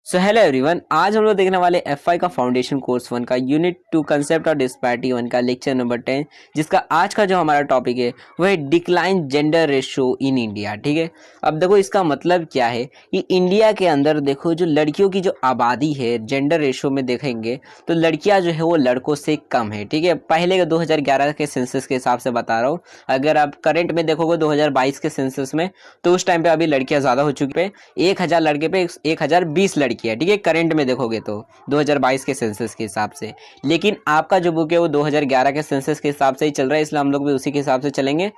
So hello everyone, आज हम लोग देखने वाले एफआई का फाउंडेशन कोर्स 1 का यूनिट 2 कंसेप्ट और डिस्पैरिटी 1 का लेक्चर नंबर 10, जिसका आज का जो हमारा टॉपिक है वह है decline gender ratio in India. ठीक है, अब देखो इसका मतलब क्या है कि इंडिया के अंदर देखो जो लड़कियों की जो आबादी है जेंडर रेशो में देखेंगे तो लड़कियां जो है वो लड़कों से कम है। ठीक है, पहले के 2011 के सेंसस के हिसाब से बता रहा हूँ। अगर आप करंट में देखोगे 2022 के सेंसस में तो उस टाइम पे अभी लड़कियां ज़्यादा हो चुकी है। 1000 लड़के पे 1020 लड़की है। ठीक है, करंट में देखोगे तो 2022 के सेंसस के हिसाब से। लेकिन आपका जो बुक है वो 2011 के सेंसस के हिसाब से ही चल रहा है, इसलिए हम लोग भी उसी के हिसाब से चलेंगे।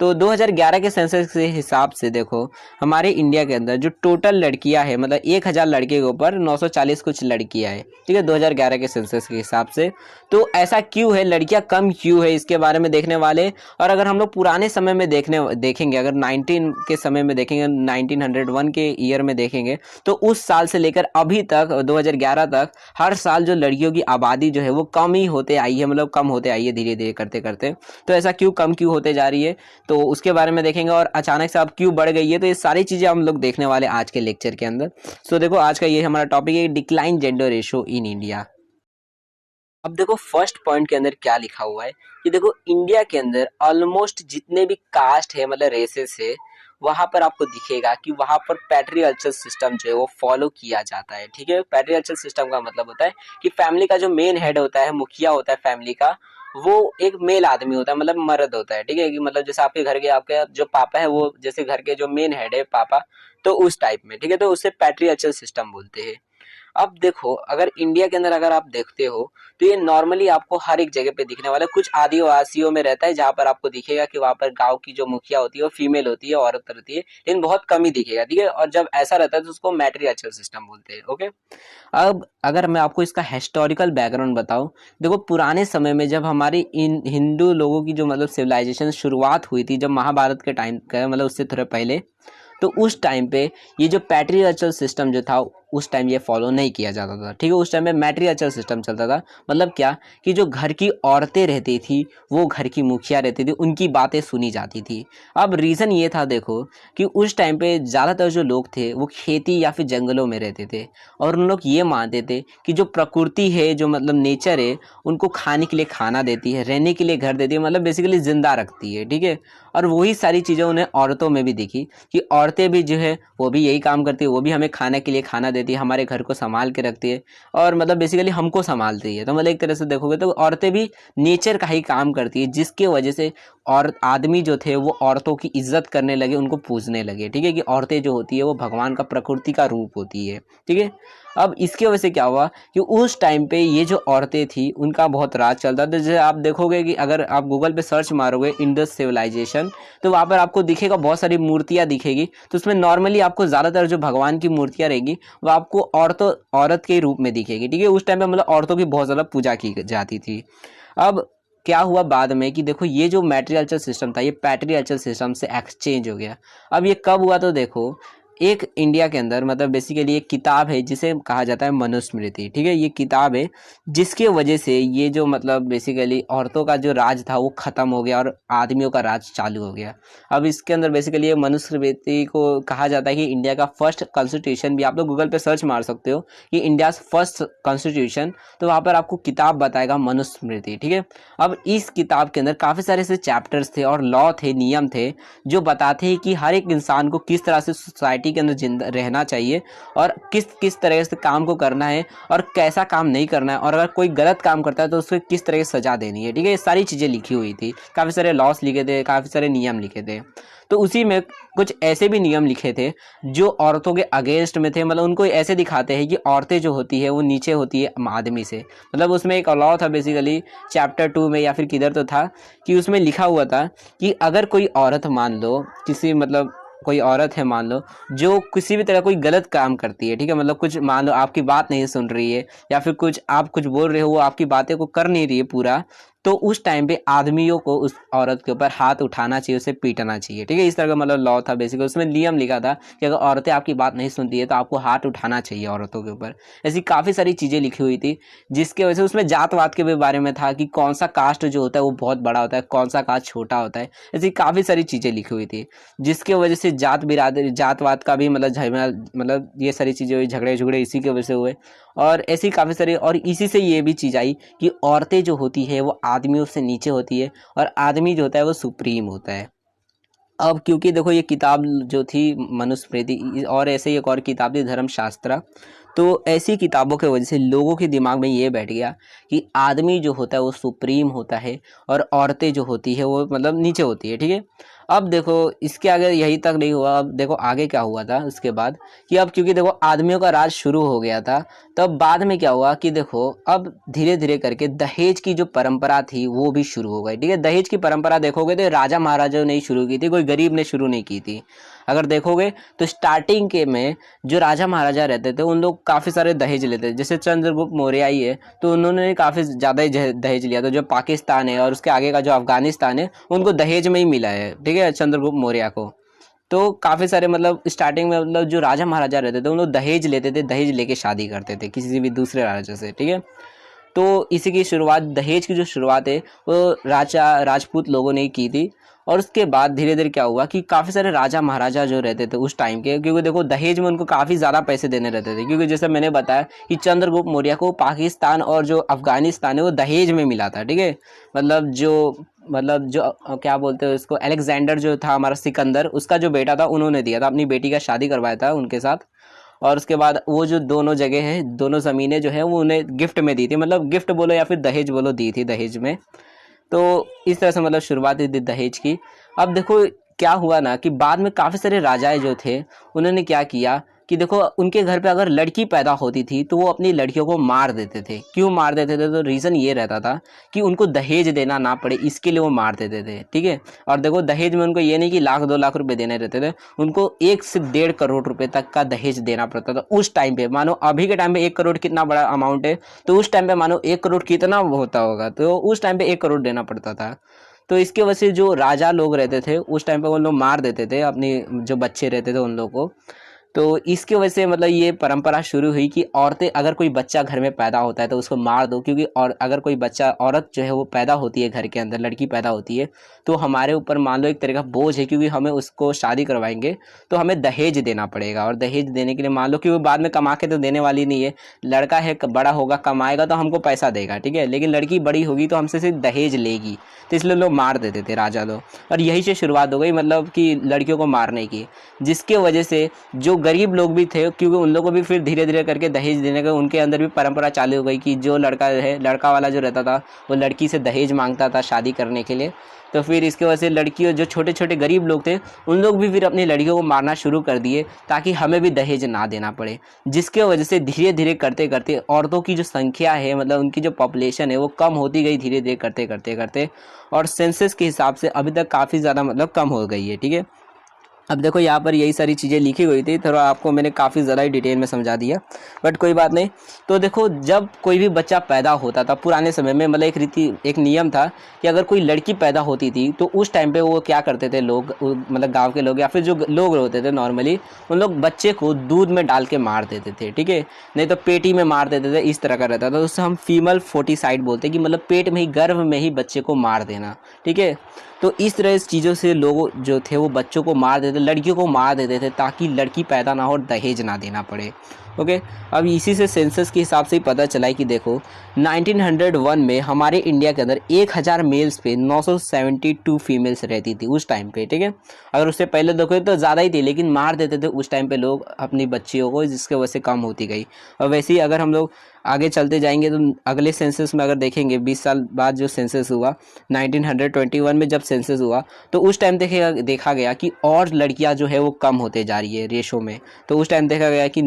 तो 2011 के सेंसस के हिसाब से देखो हमारे इंडिया के अंदर जो टोटल लड़कियां है, मतलब 1000 लड़के के ऊपर 940 कुछ लड़कियां है। ठीक है, 2011 के सेंसस के हिसाब से। तो ऐसा क्यों है, लड़कियां कम क्यों है, इसके बारे में देखने वाले। और अगर हम लोग पुराने समय में देखेंगे, अगर 19 के समय में देखेंगे, 1901 के ईयर में देखेंगे, तो उस साल से लेकर अभी तक 2011 तक हर साल जो लड़कियों की आबादी जो है वो कम ही होते आई है, मतलब कम होते आई है धीरे धीरे करते करते। तो ऐसा कम क्यों होते जा रही है, तो उसके बारे में देखेंगे। और अचानक से अब क्यों बढ़ गई है, तो ये सारी चीजें हम लोग देखने वाले आज के लेक्चर के अंदर। सो देखो आज का ये हमारा टॉपिक है decline gender ratio in India. अब देखो फर्स्ट पॉइंट के अंदर क्या लिखा हुआ है कि देखो इंडिया के अंदर ऑलमोस्ट जितने भी कास्ट है, मतलब रेसेस है, वहां पर आपको दिखेगा कि वहां पर पैट्रियार्चल सिस्टम जो है वो फॉलो किया जाता है। ठीक है, पैट्रियार्चल सिस्टम का मतलब होता है कि फैमिली का जो मेन हेड होता है, मुखिया होता है फैमिली का, वो एक मेल आदमी होता है, मतलब मर्द होता है। ठीक है, कि मतलब जैसे आपके घर के आपके जो पापा है वो जैसे घर के जो मेन हेड है पापा, तो उस टाइप में। ठीक है, तो उसे पैट्रियार्चल सिस्टम बोलते हैं। अब देखो अगर इंडिया के अंदर अगर आप देखते हो तो ये नॉर्मली आपको हर एक जगह पे दिखने वाला है। कुछ आदिवासियों में रहता है जहां पर आपको दिखेगा कि वहां पर गांव की जो मुखिया होती है वो फीमेल होती है, औरत रहती है, लेकिन बहुत कम ही दिखेगा। ठीक है, और जब ऐसा रहता है तो उसको मैट्रियार्चल सिस्टम बोलते हैं। ओके, अब अगर मैं आपको इसका हिस्टोरिकल बैकग्राउंड बताऊं, देखो पुराने समय में जब हमारी इन हिंदू लोगों की जो मतलब सिविलाइजेशन शुरुआत हुई थी, जब महाभारत के टाइम का, मतलब उससे थोड़ा पहले, तो उस टाइम पे ये जो पैट्रियार्चल सिस्टम जो था उस टाइम ये फॉलो नहीं किया जाता था। ठीक है, उस टाइम में मैट्रियार्चल सिस्टम चलता था। मतलब क्या कि जो घर की औरतें रहती थी वो घर की मुखिया रहती थी, उनकी बातें सुनी जाती थी। अब रीज़न ये था देखो कि उस टाइम पे ज़्यादातर जो लोग थे वो खेती या फिर जंगलों में रहते थे, और उन लोग ये मानते थे कि जो प्रकृति है, जो मतलब नेचर है, उनको खाने के लिए खाना देती है, रहने के लिए घर देती है, मतलब बेसिकली जिंदा रखती है। ठीक है, और वही सारी चीज़ें उन्हें औरतों में भी दिखी कि औरतें भी जो है वो भी यही काम करती है, वो भी हमें खाने के लिए खाना देती है, हमारे घर को संभाल के रखती है, और मतलब बेसिकली हमको संभालती है। तो मतलब एक तरह से देखोगे तो औरतें भी नेचर का ही काम करती है, जिसके वजह से और आदमी जो थे वो औरतों की इज्जत करने लगे, उनको पूजने लगे। ठीक है, कि औरतें जो होती है वो भगवान का प्रकृति का रूप होती है। ठीक है, अब इसकी वजह से क्या हुआ कि उस टाइम पे ये जो औरतें थी उनका बहुत राज चलता था। जैसे आप देखोगे कि अगर आप गूगल पे सर्च मारोगे इंडस सिविलाइजेशन, तो वहाँ पर आपको दिखेगा बहुत सारी मूर्तियाँ दिखेगी। तो उसमें नॉर्मली आपको ज़्यादातर जो भगवान की मूर्तियाँ रहेगी वो आपको औरत के रूप में दिखेगी। ठीक है, उस टाइम पे मतलब औरतों की बहुत ज़्यादा पूजा की जाती थी। अब क्या हुआ बाद में कि देखो ये जो मैट्रियार्चल सिस्टम था ये पैट्रियार्चल सिस्टम से एक्सचेंज हो गया। अब ये कब हुआ, तो देखो एक इंडिया के अंदर मतलब बेसिकली एक किताब है जिसे कहा जाता है मनुस्मृति। ठीक है, ये किताब है जिसके वजह से ये जो मतलब बेसिकली औरतों का जो राज था वो खत्म हो गया और आदमियों का राज चालू हो गया। अब इसके अंदर बेसिकली ये मनुस्मृति को कहा जाता है कि इंडिया का फर्स्ट कॉन्स्टिट्यूशन भी। आप लोग गूगल पे सर्च मार सकते हो कि इंडिया फर्स्ट कॉन्स्टिट्यूशन, तो वहाँ पर आपको किताब बताएगा मनुस्मृति। ठीक है, अब इस किताब के अंदर काफ़ी सारे ऐसे चैप्टर्स थे और लॉ थे, नियम थे, जो बताते हैं कि हर एक इंसान को किस तरह से सोसाइटी के अंदर जिंदा रहना चाहिए और किस किस तरह से काम को करना है और कैसा काम नहीं करना है, और अगर कोई गलत काम करता है तो उसको किस तरह की सजा देनी है। ठीक है, ये सारी चीज़ें लिखी हुई थी, काफ़ी सारे लॉस लिखे थे, काफ़ी सारे नियम लिखे थे। तो उसी में कुछ ऐसे भी नियम लिखे थे जो औरतों के अगेंस्ट में थे, मतलब उनको ऐसे दिखाते हैं कि औरतें जो होती है वो नीचे होती है आदमी से। मतलब उसमें एक लॉ था बेसिकली चैप्टर 2 में या फिर किधर तो था कि उसमें लिखा हुआ था कि अगर कोई औरत मान लो किसी मतलब कोई औरत है मान लो जो किसी भी तरह कोई गलत काम करती है। ठीक है, मतलब कुछ मान लो आपकी बात नहीं सुन रही है या फिर कुछ आप कुछ बोल रहे हो वो आपकी बातें को कर नहीं रही है पूरा, तो उस टाइम पे आदमियों को उस औरत के ऊपर हाथ उठाना चाहिए, उसे पीटना चाहिए, ठीक है। इस तरह का मतलब लॉ था बेसिकली, उसमें नियम लिखा था कि अगर औरतें आपकी बात नहीं सुनती है तो आपको हाथ उठाना चाहिए औरतों के ऊपर। ऐसी काफ़ी सारी चीज़ें लिखी हुई थी, जिसके वजह से उसमें जातवाद के भी बारे में था कि कौन सा कास्ट जो होता है वो बहुत बड़ा होता है, कौन सा कास्ट छोटा होता है। ऐसी काफ़ी सारी चीज़ें लिखी हुई थी, जिसके वजह से जात बिरादरी जातवाद का भी मतलब झमेला, मतलब ये सारी चीज़ें हुई, झगड़े झगड़े इसी की वजह से हुए। और ऐसी काफ़ी सारी, और इसी से ये भी चीज़ आई कि औरतें जो होती है वो आदमियों से नीचे होती है और आदमी जो होता है वो सुप्रीम होता है। अब क्योंकि देखो ये किताब जो थी मनुस्मृति, और ऐसे ही एक और किताब थी धर्मशास्त्र, तो ऐसी किताबों की वजह से लोगों के दिमाग में ये बैठ गया कि आदमी जो होता है वो सुप्रीम होता है और औरतें जो होती है वो मतलब नीचे होती है, ठीक है। अब देखो इसके आगे यही तक नहीं हुआ, अब देखो आगे क्या हुआ था उसके बाद, कि अब क्योंकि देखो आदमियों का राज शुरू हो गया था, तब बाद में क्या हुआ कि देखो अब धीरे धीरे करके दहेज की जो परंपरा थी वो भी शुरू हो गई, ठीक है। दहेज की परंपरा देखोगे तो राजा महाराजाओं ने ही शुरू की थी, कोई गरीब ने शुरू नहीं की थी। अगर देखोगे तो स्टार्टिंग के में जो राजा महाराजा रहते थे उन लोग काफ़ी सारे दहेज लेते थे, जैसे चंद्रगुप्त मौर्य ही है तो उन्होंने काफ़ी ज़्यादा ही दहेज लिया था। जो पाकिस्तान है और उसके आगे का जो अफगानिस्तान है उनको दहेज में ही मिला है, ठीक है, चंद्रगुप्त मौर्य को। तो काफ़ी सारे मतलब स्टार्टिंग में मतलब जो राजा महाराजा रहते थे उन लोग दहेज लेते थे, दहेज लेके शादी करते थे किसी भी दूसरे राजा से, ठीक है। तो इसी की शुरुआत, दहेज की जो शुरुआत है वो राजपूत लोगों ने ही की थी। और उसके बाद धीरे धीरे क्या हुआ कि काफ़ी सारे राजा महाराजा जो रहते थे उस टाइम के, क्योंकि देखो दहेज में उनको काफ़ी ज़्यादा पैसे देने रहते थे, क्योंकि जैसे मैंने बताया कि चंद्रगुप्त मौर्य को पाकिस्तान और जो अफगानिस्तान है वो दहेज में मिला था, ठीक है। मतलब जो क्या बोलते हैं उसको, अलेक्जेंडर जो था हमारा सिकंदर, उसका जो बेटा था उन्होंने दिया था, अपनी बेटी का शादी करवाया था उनके साथ। और उसके बाद वो जो दोनों जगह हैं, दोनों ज़मीनें जो है वो उन्हें गिफ्ट में दी थी, मतलब गिफ्ट बोलो या फिर दहेज बोलो, दी थी दहेज में। तो इस तरह से मतलब शुरुआत हुई थी दहेज की। अब देखो क्या हुआ ना कि बाद में काफ़ी सारे राजाएं जो थे उन्होंने क्या किया कि देखो उनके घर पे अगर लड़की पैदा होती थी तो वो अपनी लड़कियों को मार देते थे। क्यों मार देते थे? तो रीज़न ये रहता था कि उनको दहेज देना ना पड़े, इसके लिए वो मार देते थे, ठीक है। और देखो दहेज में उनको ये नहीं कि लाख 2 लाख रुपए देने रहते थे, उनको 1 से 1.5 करोड़ रुपए तक का दहेज देना पड़ता था उस टाइम पे। मानो अभी के टाइम पे 1 करोड़ कितना बड़ा अमाउंट है, तो उस टाइम पे मानो 1 करोड़ कितना होता होगा, तो उस टाइम पे 1 करोड़ देना पड़ता था। तो इसके वजह से जो राजा लोग रहते थे उस टाइम पे वो लोग मार देते थे अपनी जो बच्चे रहते थे उन लोगों को। तो इसकी वजह से मतलब ये परंपरा शुरू हुई कि औरतें, अगर कोई बच्चा घर में पैदा होता है तो उसको मार दो, क्योंकि और अगर कोई बच्चा, औरत जो है वो पैदा होती है घर के अंदर, लड़की पैदा होती है, तो हमारे ऊपर मान लो एक तरह का बोझ है, क्योंकि हमें उसको शादी करवाएंगे तो हमें दहेज देना पड़ेगा। और दहेज देने के लिए मान लो कि वो बाद में कमा के तो देने वाली नहीं है, लड़का है बड़ा होगा, कमाएगा तो हमको पैसा देगा, ठीक है, लेकिन लड़की बड़ी होगी तो हमसे सिर्फ दहेज लेगी। तो इसलिए लोग मार देते थे राजा लोग, और यही से शुरुआत हो गई मतलब कि लड़कियों को मारने की, जिसके वजह से जो गरीब लोग भी थे, क्योंकि उन लोगों को भी फिर धीरे धीरे करके दहेज देने का उनके अंदर भी परंपरा चालू हो गई कि जो लड़का है, लड़का वाला जो रहता था वो लड़की से दहेज मांगता था शादी करने के लिए। तो फिर इसके वजह से लड़कियों, जो छोटे छोटे गरीब लोग थे उन लोग भी फिर अपनी लड़कियों को मारना शुरू कर दिए ताकि हमें भी दहेज ना देना पड़े, जिसके वजह से धीरे धीरे करते करते औरतों की जो संख्या है, मतलब उनकी जो पॉपुलेशन है वो कम होती गई धीरे धीरे करते करते करते, और सेंसस के हिसाब से अभी तक काफ़ी ज़्यादा मतलब कम हो गई है, ठीक है। अब देखो यहाँ पर यही सारी चीज़ें लिखी हुई थी, थोड़ा आपको मैंने काफ़ी ज़्यादा ही डिटेल में समझा दिया, बट कोई बात नहीं। तो देखो जब कोई भी बच्चा पैदा होता था पुराने समय में, मतलब एक नियम था कि अगर कोई लड़की पैदा होती थी तो उस टाइम पे वो क्या करते थे लोग, मतलब गांव के लोग या फिर जो लोग होते थे नॉर्मली, उन लोग बच्चे को दूध में डाल के मार देते थे, ठीक है, नहीं तो पेटी में मार देते थे, इस तरह का रहता था। तो उससे हम फीमेल फोर्टिसाइड बोलते हैं कि मतलब पेट में ही, गर्भ में ही बच्चे को मार देना, ठीक है। तो इस तरह इस चीज़ों से लोग जो थे वो बच्चों को मार देते, लड़कियों को मार देते थे ताकि लड़की पैदा ना हो और दहेज ना देना पड़े। ओके, अब इसी से सेंसस के हिसाब से ही पता चला है कि देखो 1901 में हमारे इंडिया के अंदर 1000 मेल्स पे 972 फीमेल्स रहती थी उस टाइम पे, ठीक है। अगर उससे पहले देखो तो ज़्यादा ही थी, लेकिन मार देते थे उस टाइम पे लोग अपनी बच्चियों को, जिसके वजह से कम होती गई। और वैसे ही अगर हम लोग आगे चलते जाएंगे तो अगले सेंसस में अगर देखेंगे 20 साल बाद जो सेंसस हुआ 1921 में, जब सेंसस हुआ तो उस टाइम देखा गया कि और लड़कियां जो है वो कम होते जा रही है रेशो में। तो उस टाइम देखा गया कि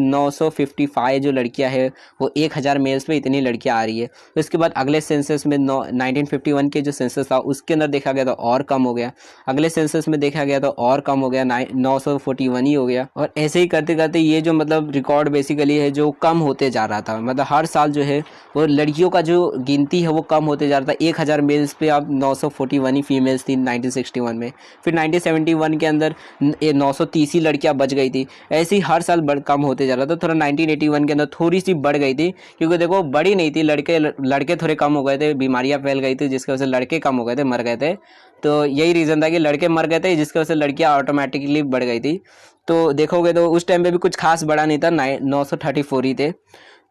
955 जो लड़कियां है वो 1000 मेल्स पे इतनी लड़कियां आ रही है। तो इसके बाद अगले सेंसस में 1951 के जो सेंसस था उसके अंदर देखा गया तो और कम हो गया, अगले सेंसस में देखा गया तो और कम हो गया, 941 ही हो गया। और ऐसे ही करते करते ये जो मतलब रिकॉर्ड बेसिकली है जो कम होते जा रहा था, मतलब हर साल जो है वो लड़कियों का जो गिनती है वो कम होते जा रहा था। 1000 मेल्स पे अब 941 ही फीमेल्स थी 1961 में, फिर 1971 के अंदर 930 ही लड़कियां बच गई थी। ऐसे ही हर साल कम होते जा रहा था। थोड़ा 1981 के अंदर थोड़ी सी बढ़ गई थी, क्योंकि देखो बड़ी नहीं थी, लड़के थोड़े कम हो गए थे, बीमारियां फैल गई थी जिसकी वजह से लड़के कम हो गए थे, मर गए थे। तो यही रीज़न था कि लड़के मर गए थे जिसकी वजह से लड़कियां ऑटोमेटिकली बढ़ गई थी। तो देखोगे तो उस टाइम पे भी कुछ खास बड़ा नहीं था, 934 ही थे।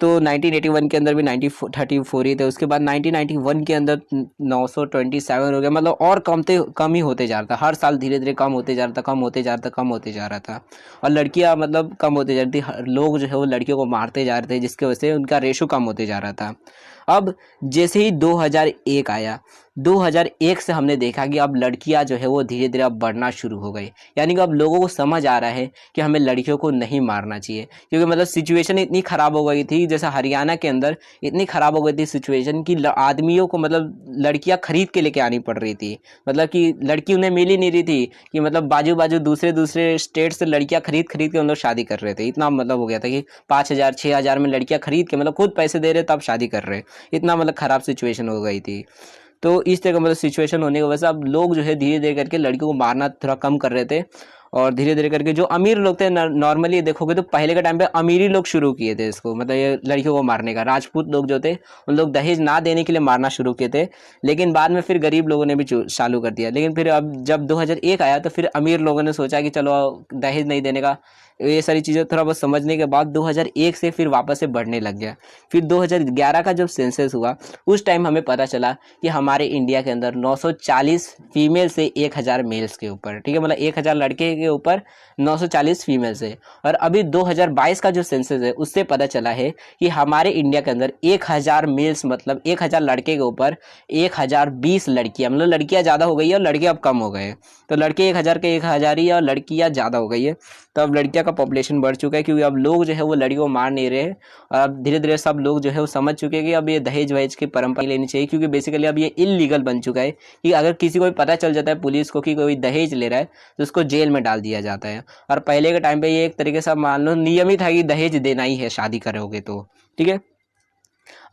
तो 1981 के अंदर भी 934 ही थे। उसके बाद 1991 के अंदर 927 हो गया, मतलब और कम ही होते जा रहा था। हर साल धीरे धीरे कम होते जा रहा था, कम होते जा रहा था। और लड़कियां मतलब कम होते जा रही थी, लोग जो है वो लड़कियों को मारते जा रहे थे जिसकी वजह से उनका रेशो कम होते जा रहा था। अब जैसे ही 2001 आया, 2001 से हमने देखा कि अब लड़कियां जो है वो धीरे धीरे अब बढ़ना शुरू हो गई। यानी कि अब लोगों को समझ आ रहा है कि हमें लड़कियों को नहीं मारना चाहिए, क्योंकि मतलब सिचुएशन इतनी ख़राब हो गई थी, जैसे हरियाणा के अंदर इतनी ख़राब हो गई थी सिचुएशन कि आदमियों को मतलब लड़कियां खरीद के लेके आनी पड़ रही थी। मतलब कि लड़की उन्हें मिल ही नहीं रही थी, कि मतलब बाजू बाजू दूसरे स्टेट से लड़कियां खरीद के उन लोग शादी कर रहे थे। इतना मतलब हो गया था कि 5000 6000 में लड़कियां खरीद के मतलब खुद पैसे दे रहे तब शादी कर रहे। इतना मतलब ख़राब सिचुएशन हो गई थी। तो इस तरह का मतलब सिचुएशन होने की वजह से अब लोग जो है धीरे धीरे करके लड़कियों को मारना थोड़ा कम कर रहे थे। और धीरे धीरे करके जो अमीर लोग थे, नॉर्मली देखोगे तो पहले के टाइम पे अमीरी लोग शुरू किए थे इसको, मतलब ये लड़कियों को मारने का। राजपूत लोग जो थे उन लोग दहेज ना देने के लिए मारना शुरू किए थे, लेकिन बाद में फिर गरीब लोगों ने भी चालू कर दिया। लेकिन फिर अब जब 2001 आया तो फिर अमीर लोगों ने सोचा कि चलो दहेज नहीं देने का, ये सारी चीज़ें थोड़ा बहुत समझने के बाद 2001 से फिर वापस से बढ़ने लग गया। फिर 2011 का जब सेंसस हुआ उस टाइम हमें पता चला कि हमारे इंडिया के अंदर 940 फीमेल से 1000 मेल्स के ऊपर, ठीक है, मतलब 1000 लड़के के ऊपर 940 फीमेल से। और अभी 2022 का जो सेंसस है उससे पता चला है कि हमारे इंडिया के अंदर 1000 मेल्स मतलब 1000 लड़के के ऊपर 1020 लड़कियां, मतलब लड़कियां ज़्यादा हो गई है और लड़के अब कम हो गए। तो लड़के 1000 के 1000 ही और लड़कियां ज़्यादा हो गई है। तो अब लड़कियां का पॉपुलेशन बढ़ चुका है, क्योंकि अब लोग जो है वो लड़कियों को मार नहीं रहे हैं। और अब धीरे धीरे सब लोग जो है वो समझ चुके हैं कि अब ये दहेज वहेज की परंपरा लेनी चाहिए, क्योंकि बेसिकली अब ये इलीगल बन चुका है कि अगर किसी को भी पता चल जाता है पुलिस को कि कोई दहेज ले रहा है तो उसको जेल में डाल दिया जाता है। और पहले के टाइम पे ये एक तरीके से मान लो नियम ही था कि दहेज देना ही है शादी करोगे तो, ठीक है।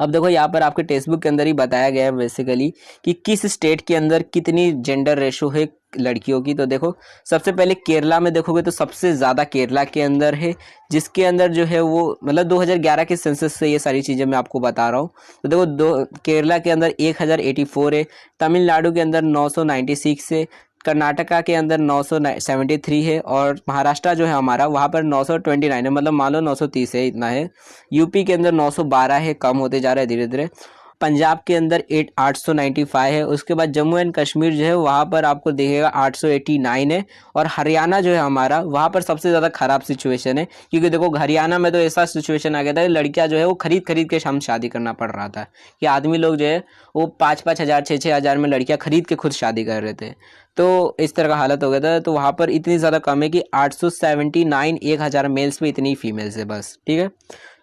अब देखो यहाँ पर आपके टेक्स्ट बुक के अंदर ही बताया गया है बेसिकली कि किस स्टेट के अंदर कितनी जेंडर रेशो है लड़कियों की। तो देखो सबसे पहले केरला में देखोगे तो सबसे ज़्यादा केरला के अंदर है, जिसके अंदर जो है वो मतलब 2011 के सेंसस से ये सारी चीज़ें मैं आपको बता रहा हूँ। तो देखो केरला के अंदर 1084 है, तमिलनाडु के अंदर 996 है, कर्नाटका के अंदर 973 है, और महाराष्ट्र जो है हमारा वहाँ पर 929 है, मतलब मान लो 930 है, इतना है। यूपी के अंदर 912 है, कम होते जा रहा है धीरे धीरे। पंजाब के अंदर 895 है। उसके बाद जम्मू एंड कश्मीर जो है वहाँ पर आपको देखेगा 889 है। और हरियाणा जो है हमारा वहाँ पर सबसे ज़्यादा ख़राब सिचुएशन है, क्योंकि देखो हरियाणा में तो ऐसा सिचुएशन आ गया था लड़कियाँ जो है वो खरीद के हम शादी करना पड़ रहा था, कि आदमी लोग जो है वो 5-5 हज़ार 6-6 हज़ार में लड़कियाँ खरीद के खुद शादी कर रहे थे। तो इस तरह का हालत हो गया था। तो वहाँ पर इतनी ज़्यादा कम है कि 879 1000 मेल्स में इतनी फीमेल्स है बस, ठीक है।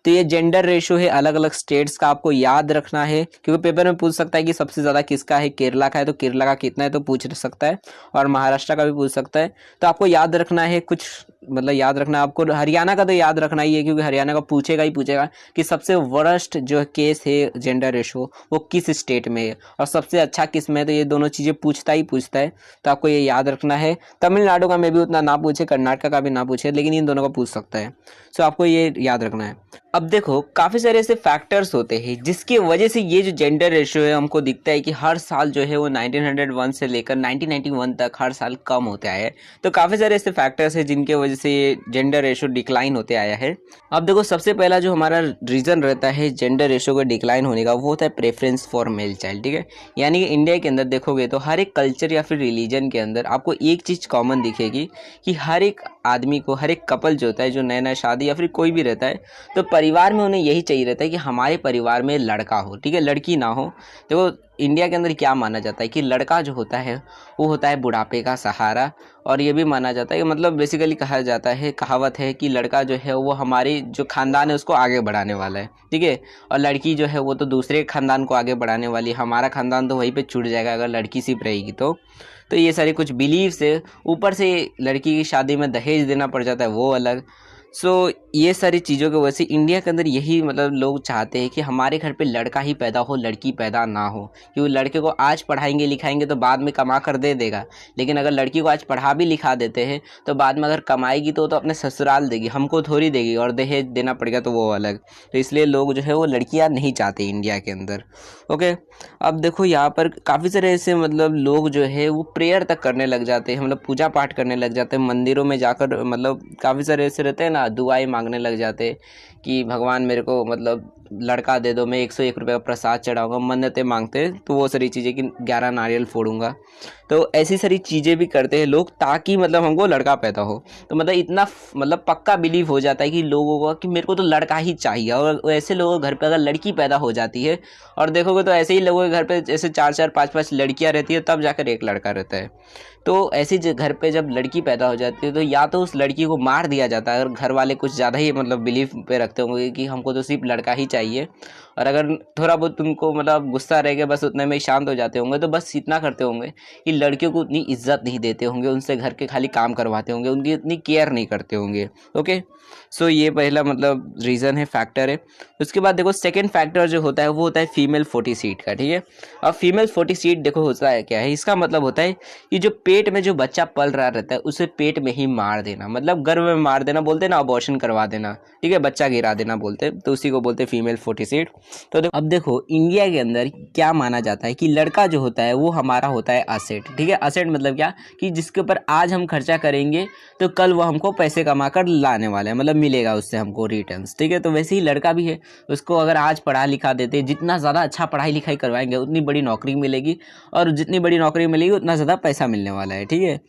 तो ये जेंडर रेशो है अलग अलग स्टेट्स का, आपको याद रखना है, क्योंकि पेपर में पूछ सकता है कि सबसे ज़्यादा किसका है, केरला का है तो केरला का कितना है तो पूछ सकता है, और महाराष्ट्र का भी पूछ सकता है। तो आपको याद रखना है कुछ, मतलब याद रखना आपको हरियाणा का तो याद रखना ही है, क्योंकि हरियाणा का पूछेगा ही पूछेगा कि सबसे वर्स्ट जो केस है जेंडर रेशो वो किस स्टेट में है और सबसे अच्छा किस में है। तो ये दोनों चीज़ें पूछता है, तो आपको ये याद रखना है। तमिलनाडु का में भी उतना ना पूछे, कर्नाटक का भी ना पूछे, लेकिन इन दोनों का पूछ सकता है। सो आपको ये याद रखना है। अब देखो काफ़ी सारे ऐसे फैक्टर्स होते हैं जिसकी वजह से ये जो जेंडर रेशियो है हमको दिखता है कि हर साल जो है वो 1901 से लेकर 1991 तक हर साल कम होते आया है। तो काफ़ी सारे ऐसे फैक्टर्स हैं जिनके वजह से ये जेंडर रेशियो डिक्लाइन होते आया है। अब देखो सबसे पहला जो हमारा रीज़न रहता है जेंडर रेशियो का डिक्लाइन होने का वो होता है प्रेफरेंस फॉर मेल चाइल्ड, ठीक है। यानी कि इंडिया के अंदर देखोगे तो हर एक कल्चर या फिर रिलीजन के अंदर आपको एक चीज़ कॉमन दिखेगी कि हर एक आदमी को, हर एक कपल जो होता है, जो नया नया शादी या फिर कोई भी रहता है, तो परिवार में उन्हें यही चाहिए रहता है कि हमारे परिवार में लड़का हो, ठीक है, लड़की ना हो। देखो इंडिया के अंदर क्या माना जाता है कि लड़का जो होता है वो होता है बुढ़ापे का सहारा। और ये भी माना जाता है कि मतलब बेसिकली कहा जाता है, कहावत है कि लड़का जो है वो हमारी जो खानदान है उसको आगे बढ़ाने वाला है, ठीक है, और लड़की जो है वो तो दूसरे खानदान को आगे बढ़ाने वाली है। हमारा खानदान तो वहीं पे छूट जाएगा अगर लड़की सिर्फ रहेगी तो ये सारे कुछ बिलीव्स है। ऊपर से लड़की की शादी में दहेज देना पड़ जाता है, वो अलग। सो ये सारी चीज़ों की वजह से इंडिया के अंदर यही मतलब लोग चाहते हैं कि हमारे घर पे लड़का ही पैदा हो, लड़की पैदा ना हो। क्योंकि लड़के को आज पढ़ाएंगे लिखाएंगे तो बाद में कमा कर दे देगा, लेकिन अगर लड़की को आज पढ़ा भी लिखा देते हैं तो बाद में अगर कमाएगी तो अपने ससुराल देगी, हमको थोड़ी देगी, और दहेज देना पड़ेगा तो वो अलग। तो इसलिए लोग जो है वो लड़कियां नहीं चाहते इंडिया के अंदर। ओके, अब देखो यहाँ पर काफ़ी सारे ऐसे मतलब लोग जो है वो प्रेयर तक करने लग जाते हैं, मतलब पूजा पाठ करने लग जाते हैं मंदिरों में जाकर। मतलब काफ़ी सारे ऐसे रहते हैं ना, दुआएं मांगने लग जाते कि भगवान मेरे को मतलब लड़का दे दो, मैं 101 रुपये का प्रसाद चढ़ाऊंगा, मन्नतें मांगते। तो वो सारी चीज़ें कि 11 नारियल फोड़ूंगा, तो ऐसी सारी चीज़ें भी करते हैं लोग ताकि मतलब हमको लड़का पैदा हो। तो मतलब इतना मतलब पक्का बिलीव हो जाता है कि लोगों को कि मेरे को तो लड़का ही चाहिए। और ऐसे लोगों के घर पे अगर लड़की पैदा हो जाती है, और देखोगे तो ऐसे ही लोगों के घर पे जैसे 4-4 5-5 लड़कियां रहती है, तब जाकर एक लड़का रहता है। तो ऐसी घर पे जब लड़की पैदा हो जाती है तो या तो उस लड़की को मार दिया जाता है, अगर घर वाले कुछ ज़्यादा ही मतलब बिलीव पे रखते होंगे कि हमको तो सिर्फ लड़का ही चाहिए। और अगर थोड़ा बहुत तुमको मतलब गुस्सा रह गया, बस उतने में ही शांत हो जाते होंगे, तो बस इतना करते होंगे कि लड़कियों को उतनी इज्जत नहीं देते होंगे, उनसे घर के खाली काम करवाते होंगे, उनकी इतनी केयर नहीं करते होंगे। ओके, सो ये पहला मतलब रीज़न है, फैक्टर है। उसके बाद देखो सेकंड फैक्टर जो होता है वो होता है फीमेल फोर्टिसीड का, ठीक है। अब फीमेल फोर्टिसीड देखो होता है क्या है, इसका मतलब होता है कि जो पेट में जो बच्चा पल रहा रहता है उसे पेट में ही मार देना, मतलब गर्भ में मार देना, बोलते हैं ना अबॉर्शन करवा देना, ठीक है, बच्चा गिरा देना बोलते हैं, तो उसी को बोलते हैं फीमेल फोर्टिसीड। तो अब देखो इंडिया के अंदर क्या माना जाता है कि लड़का जो होता है वो हमारा होता है असेट, ठीक है। असेट मतलब क्या कि जिसके ऊपर आज हम खर्चा करेंगे तो कल वो हमको पैसे कमा कर लाने वाला है, मतलब मिलेगा उससे हमको रिटर्न्स, ठीक है। तो वैसे ही लड़का भी है, उसको अगर आज पढ़ा लिखा देते, जितना ज़्यादा अच्छा पढ़ाई लिखाई करवाएंगे उतनी बड़ी नौकरी मिलेगी, और जितनी बड़ी नौकरी मिलेगी उतना ज़्यादा पैसा मिलने वाला है, ठीक है।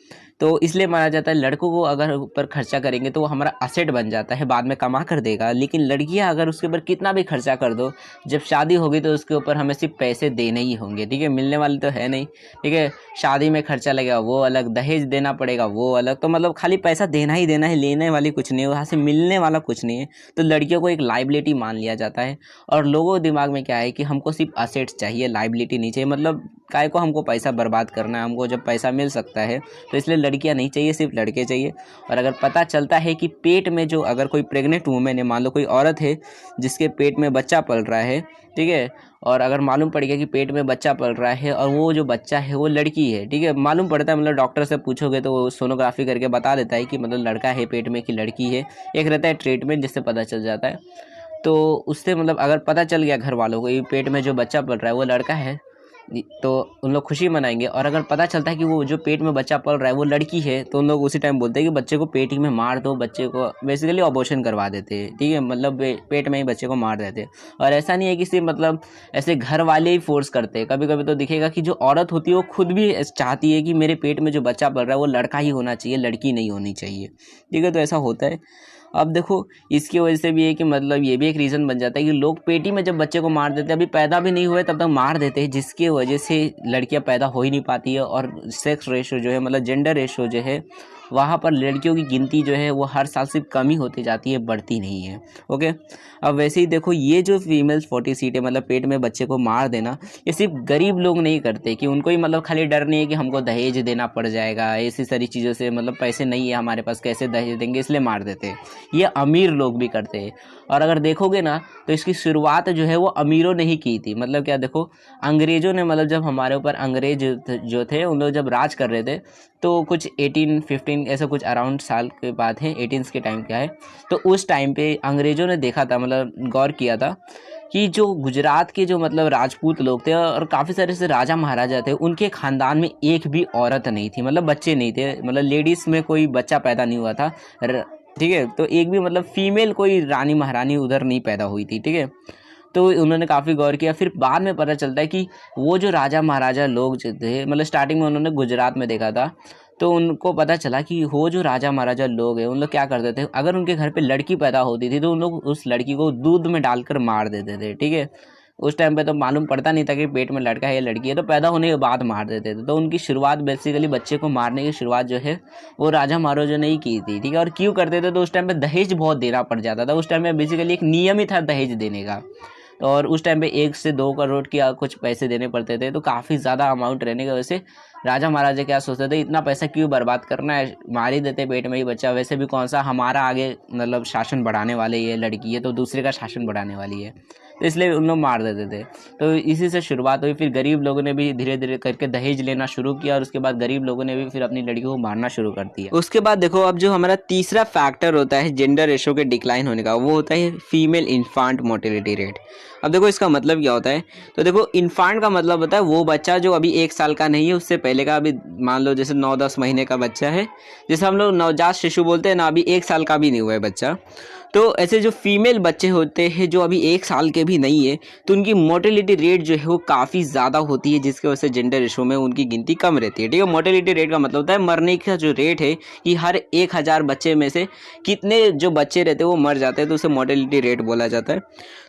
तो इसलिए माना जाता है लड़कों को अगर ऊपर खर्चा करेंगे तो वो हमारा असेट बन जाता है, बाद में कमा कर देगा। लेकिन लड़कियां अगर उसके ऊपर कितना भी खर्चा कर दो, जब शादी होगी तो उसके ऊपर हमें सिर्फ पैसे देने ही होंगे, ठीक है, मिलने वाले तो है नहीं, ठीक है। शादी में खर्चा लगेगा वो अलग, दहेज देना पड़ेगा वो अलग, तो मतलब खाली पैसा देना ही देना है, लेने वाली कुछ नहीं है, वहाँ से मिलने वाला कुछ नहीं है। तो लड़कियों को एक लाइबिलिटी मान लिया जाता है, और लोगों के दिमाग में क्या है कि हमको सिर्फ असेट्स चाहिए, लाइबिलिटी नहीं चाहिए। मतलब काय को हमको पैसा बर्बाद करना है, हमको जब पैसा मिल सकता है, तो इसलिए लड़कियां नहीं चाहिए, सिर्फ लड़के चाहिए। और अगर पता चलता है कि पेट में जो अगर कोई प्रेग्नेंट वूमेन है, मान लो कोई औरत है जिसके पेट में बच्चा पल रहा है, ठीक है, और अगर मालूम पड़ गया कि पेट में बच्चा पल रहा है और वो जो बच्चा है वो लड़की है, ठीक है, मालूम पड़ता है, मतलब डॉक्टर से पूछोगे तो वो सोनोग्राफी करके बता देता है कि मतलब लड़का है पेट में कि लड़की है। एक रहता है ट्रीटमेंट जिससे पता चल जाता है। तो उससे मतलब अगर पता चल गया घर वालों को ये पेट में जो बच्चा पल रहा है वो लड़का है, तो उन लोग खुशी मनाएंगे। और अगर पता चलता है कि वो जो पेट में बच्चा पल रहा है वो लड़की है, तो उन लोग उसी टाइम बोलते हैं कि बच्चे को पेट ही में मार दो, बच्चे को बेसिकली अबॉर्शन करवा देते हैं, ठीक है, मतलब पेट में ही बच्चे को मार देते हैं। और ऐसा नहीं है कि सिर्फ मतलब ऐसे घर वाले ही फोर्स करते हैं, कभी कभी तो दिखेगा कि जो औरत होती है वो खुद भी चाहती है कि मेरे पेट में जो बच्चा पल रहा है वो लड़का ही होना चाहिए, लड़की नहीं होनी चाहिए, ठीक है। तो ऐसा होता है। अब देखो इसकी वजह से भी है कि मतलब ये भी एक रीज़न बन जाता है कि लोग पेटी में जब बच्चे को मार देते हैं, अभी पैदा भी नहीं हुए तब तक मार देते हैं, जिसकी वजह से लड़कियां पैदा हो ही नहीं पाती है। और सेक्स रेशो जो है, मतलब जेंडर रेशो जो है, वहाँ पर लड़कियों की गिनती जो है वो हर साल सिर्फ कम ही होती जाती है, बढ़ती नहीं है। ओके, अब वैसे ही देखो ये जो फीमेल फोर्टिसिटी है, मतलब पेट में बच्चे को मार देना, ये सिर्फ गरीब लोग नहीं करते कि उनको ही मतलब खाली डर नहीं है कि हमको दहेज देना पड़ जाएगा, ऐसी सारी चीज़ों से मतलब पैसे नहीं है हमारे पास, कैसे दहेज देंगे, इसलिए मार देते हैं। ये अमीर लोग भी करते हैं। और अगर देखोगे ना तो इसकी शुरुआत जो है वो अमीरों ने ही की थी। मतलब क्या, देखो अंग्रेज़ों ने, मतलब जब हमारे ऊपर अंग्रेज जो थे उन लोग जब राज कर रहे थे, तो कुछ 1815 ऐसा कुछ अराउंड साल के बाद है, 18 के टाइम क्या है, तो उस टाइम पे अंग्रेज़ों ने देखा था, मतलब गौर किया था कि जो गुजरात के जो मतलब राजपूत लोग थे और काफ़ी सारे से राजा महाराजा थे, उनके ख़ानदान में एक भी औरत नहीं थी, मतलब बच्चे नहीं थे, मतलब लेडीज़ में कोई बच्चा पैदा नहीं हुआ था, ठीक है। तो एक भी मतलब फीमेल कोई रानी महारानी उधर नहीं पैदा हुई थी, ठीक है। तो उन्होंने काफ़ी गौर किया, फिर बाद में पता चलता है कि वो जो राजा महाराजा लोग जो थे, मतलब स्टार्टिंग में उन्होंने गुजरात में देखा था, तो उनको पता चला कि वो जो राजा महाराजा लोग हैं उन लोग क्या करते थे, अगर उनके घर पे लड़की पैदा होती थी तो उन लोग उस लड़की को दूध में डालकर मार देते थे, ठीक है। उस टाइम पे तो मालूम पड़ता नहीं था कि पेट में लड़का है या लड़की है, तो पैदा होने के बाद मार देते थे। तो उनकी शुरुआत बेसिकली बच्चे को मारने की शुरुआत जो है वो राजा महाराजा ने ही की थी, ठीक है। और क्यों करते थे, तो उस टाइम पे दहेज बहुत देना पड़ जाता था। उस टाइम में बेसिकली एक नियम ही था दहेज देने का, और उस टाइम पे 1 से 2 करोड़ की कुछ पैसे देने पड़ते थे। तो काफ़ी ज़्यादा अमाउंट रहने की वजह से राजा महाराजा क्या सोचते थे, इतना पैसा क्यों बर्बाद करना है, मार ही देते पेट में ही बच्चा, वैसे भी कौन सा हमारा आगे मतलब शासन बढ़ाने वाले ये लड़की है, तो दूसरे का शासन बढ़ाने वाली है, तो इसलिए उन लोग मार देते थे। तो इसी से शुरुआत हुई। फिर गरीब लोगों ने भी धीरे धीरे करके दहेज लेना शुरू किया, और उसके बाद गरीब लोगों ने भी फिर अपनी लड़कियों को मारना शुरू कर दिया। उसके बाद देखो, अब जो हमारा तीसरा फैक्टर होता है जेंडर रेशो के डिक्लाइन होने का, वो होता है फीमेल इन्फांट मोर्टेलिटी रेट। अब देखो इसका मतलब क्या होता है, तो देखो इन्फांट का मतलब होता है वो बच्चा जो अभी 1 साल का नहीं है, उससे पहले का, अभी मान लो जैसे 9-10 महीने का बच्चा है, जैसे हम लोग नवजात शिशु बोलते हैं ना, अभी 1 साल का भी नहीं हुआ है बच्चा। तो ऐसे जो फीमेल बच्चे होते हैं जो अभी 1 साल के भी नहीं है, तो उनकी मोर्टेलिटी रेट जो है वो काफ़ी ज़्यादा होती है, जिसकी वजह से जेंडर रेशो में उनकी गिनती कम रहती है, ठीक है। मोर्टेलिटी रेट का मतलब होता है मरने का जो रेट है कि हर 1000 बच्चे में से कितने जो बच्चे रहते हैं वो मर जाते हैं, तो उसे मोर्टेलिटी रेट बोला जाता है।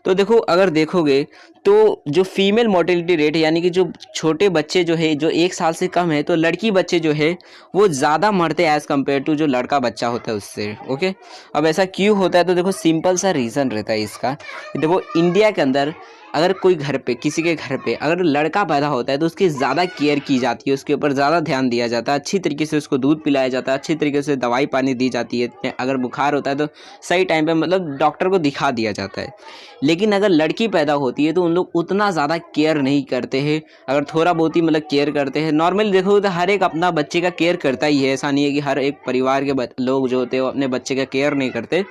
तो देखो अगर देखोगे तो जो फीमेल मोर्टेलिटी रेट है, यानी कि जो छोटे बच्चे जो है जो 1 साल से कम है, तो लड़की बच्चे जो है वो ज़्यादा मरते हैं एज़ कम्पेयर टू जो लड़का बच्चा होता है उससे, ओके। अब ऐसा क्यों होता है, तो देखो सिंपल सा रीज़न रहता है इसका। देखो इंडिया के अंदर अगर कोई घर पे, किसी के घर पे अगर लड़का पैदा होता है तो उसकी ज़्यादा केयर की जाती है, उसके ऊपर ज़्यादा ध्यान दिया जाता है, अच्छी तरीके से उसको दूध पिलाया जाता है, अच्छी तरीके से दवाई पानी दी जाती है, अगर बुखार होता है तो सही टाइम पे मतलब डॉक्टर को दिखा दिया जाता है। लेकिन अगर लड़की पैदा होती है तो उन लोग उतना ज़्यादा केयर नहीं करते हैं, अगर थोड़ा बहुत ही मतलब केयर करते हैं। नॉर्मली देखो तो हर एक अपना बच्चे का केयर करता ही है, ऐसा नहीं है कि हर एक परिवार के लोग जो होते हैं वो अपने बच्चे का केयर नहीं करते,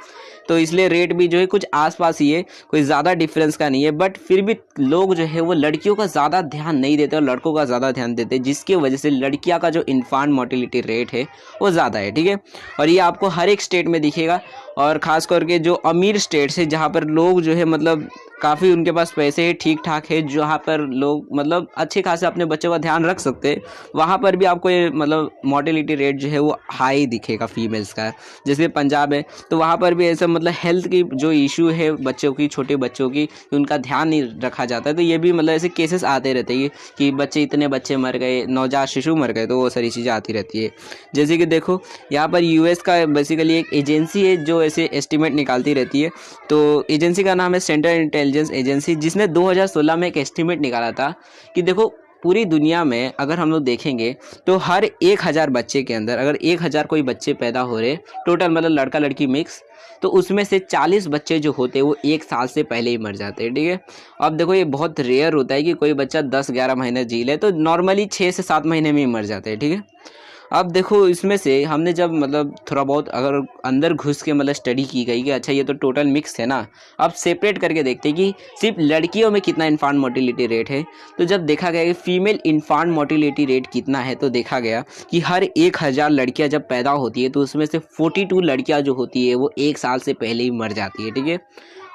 तो इसलिए रेट भी जो है कुछ आसपास ही है, कोई ज़्यादा डिफरेंस का नहीं है। बट फिर भी लोग जो है वो लड़कियों का ज़्यादा ध्यान नहीं देते और लड़कों का ज़्यादा ध्यान देते हैं, जिसकी वजह से लड़कियां का जो इन्फांट मोर्टेलिटी रेट है वो ज़्यादा है, ठीक है। और ये आपको हर एक स्टेट में दिखेगा, और ख़ास करके जो अमीर स्टेट्स है जहाँ पर लोग जो है मतलब काफ़ी उनके पास पैसे है, ठीक ठाक है, जहाँ पर लोग मतलब अच्छे खासे अपने बच्चों का ध्यान रख सकते हैं, वहाँ पर भी आपको ये मतलब मोर्टेलिटी रेट जो है वो हाई दिखेगा फीमेल्स का। जैसे पंजाब है तो वहाँ पर भी ऐसा मतलब हेल्थ की जो इशू है बच्चों की, छोटे बच्चों की, उनका ध्यान नहीं रखा जाता है, तो ये भी मतलब ऐसे केसेस आते रहते हैं कि बच्चे, इतने बच्चे मर गए, नवजात शिशु मर गए, तो वो सारी चीज़ें आती रहती है। जैसे कि देखो यहाँ पर यूएस का बेसिकली एक एजेंसी है जो ऐसे एस्टिमेट निकालती रहती है, तो एजेंसी का नाम है सेंट्रल इंटेलिजेंस एजेंसी, जिसने 2016 में एक एस्टिमेट निकाला था कि देखो पूरी दुनिया में अगर हम लोग देखेंगे तो हर 1000 बच्चे के अंदर अगर 1000 कोई बच्चे पैदा हो रहे टोटल, मतलब लड़का लड़की मिक्स, तो उसमें से 40 बच्चे जो होते हैं वो 1 साल से पहले ही मर जाते हैं, ठीक है। अब देखो ये बहुत रेयर होता है कि कोई बच्चा 10-11 महीने जी ले, तो नॉर्मली 6 से 7 महीने में ही मर जाते हैं, ठीक है। अब देखो इसमें से हमने जब मतलब थोड़ा बहुत अगर अंदर घुस के मतलब स्टडी की गई कि अच्छा ये तो टोटल मिक्स है ना, अब सेपरेट करके देखते हैं कि सिर्फ लड़कियों में कितना इन्फांट मोर्टेलिटी रेट है। तो जब देखा गया कि फीमेल इन्फांट मोर्टेलिटी रेट कितना है, तो देखा गया कि हर 1000 लड़कियां जब पैदा होती है तो उसमें से 42 लड़कियां जो होती है वो 1 साल से पहले ही मर जाती है, ठीक है।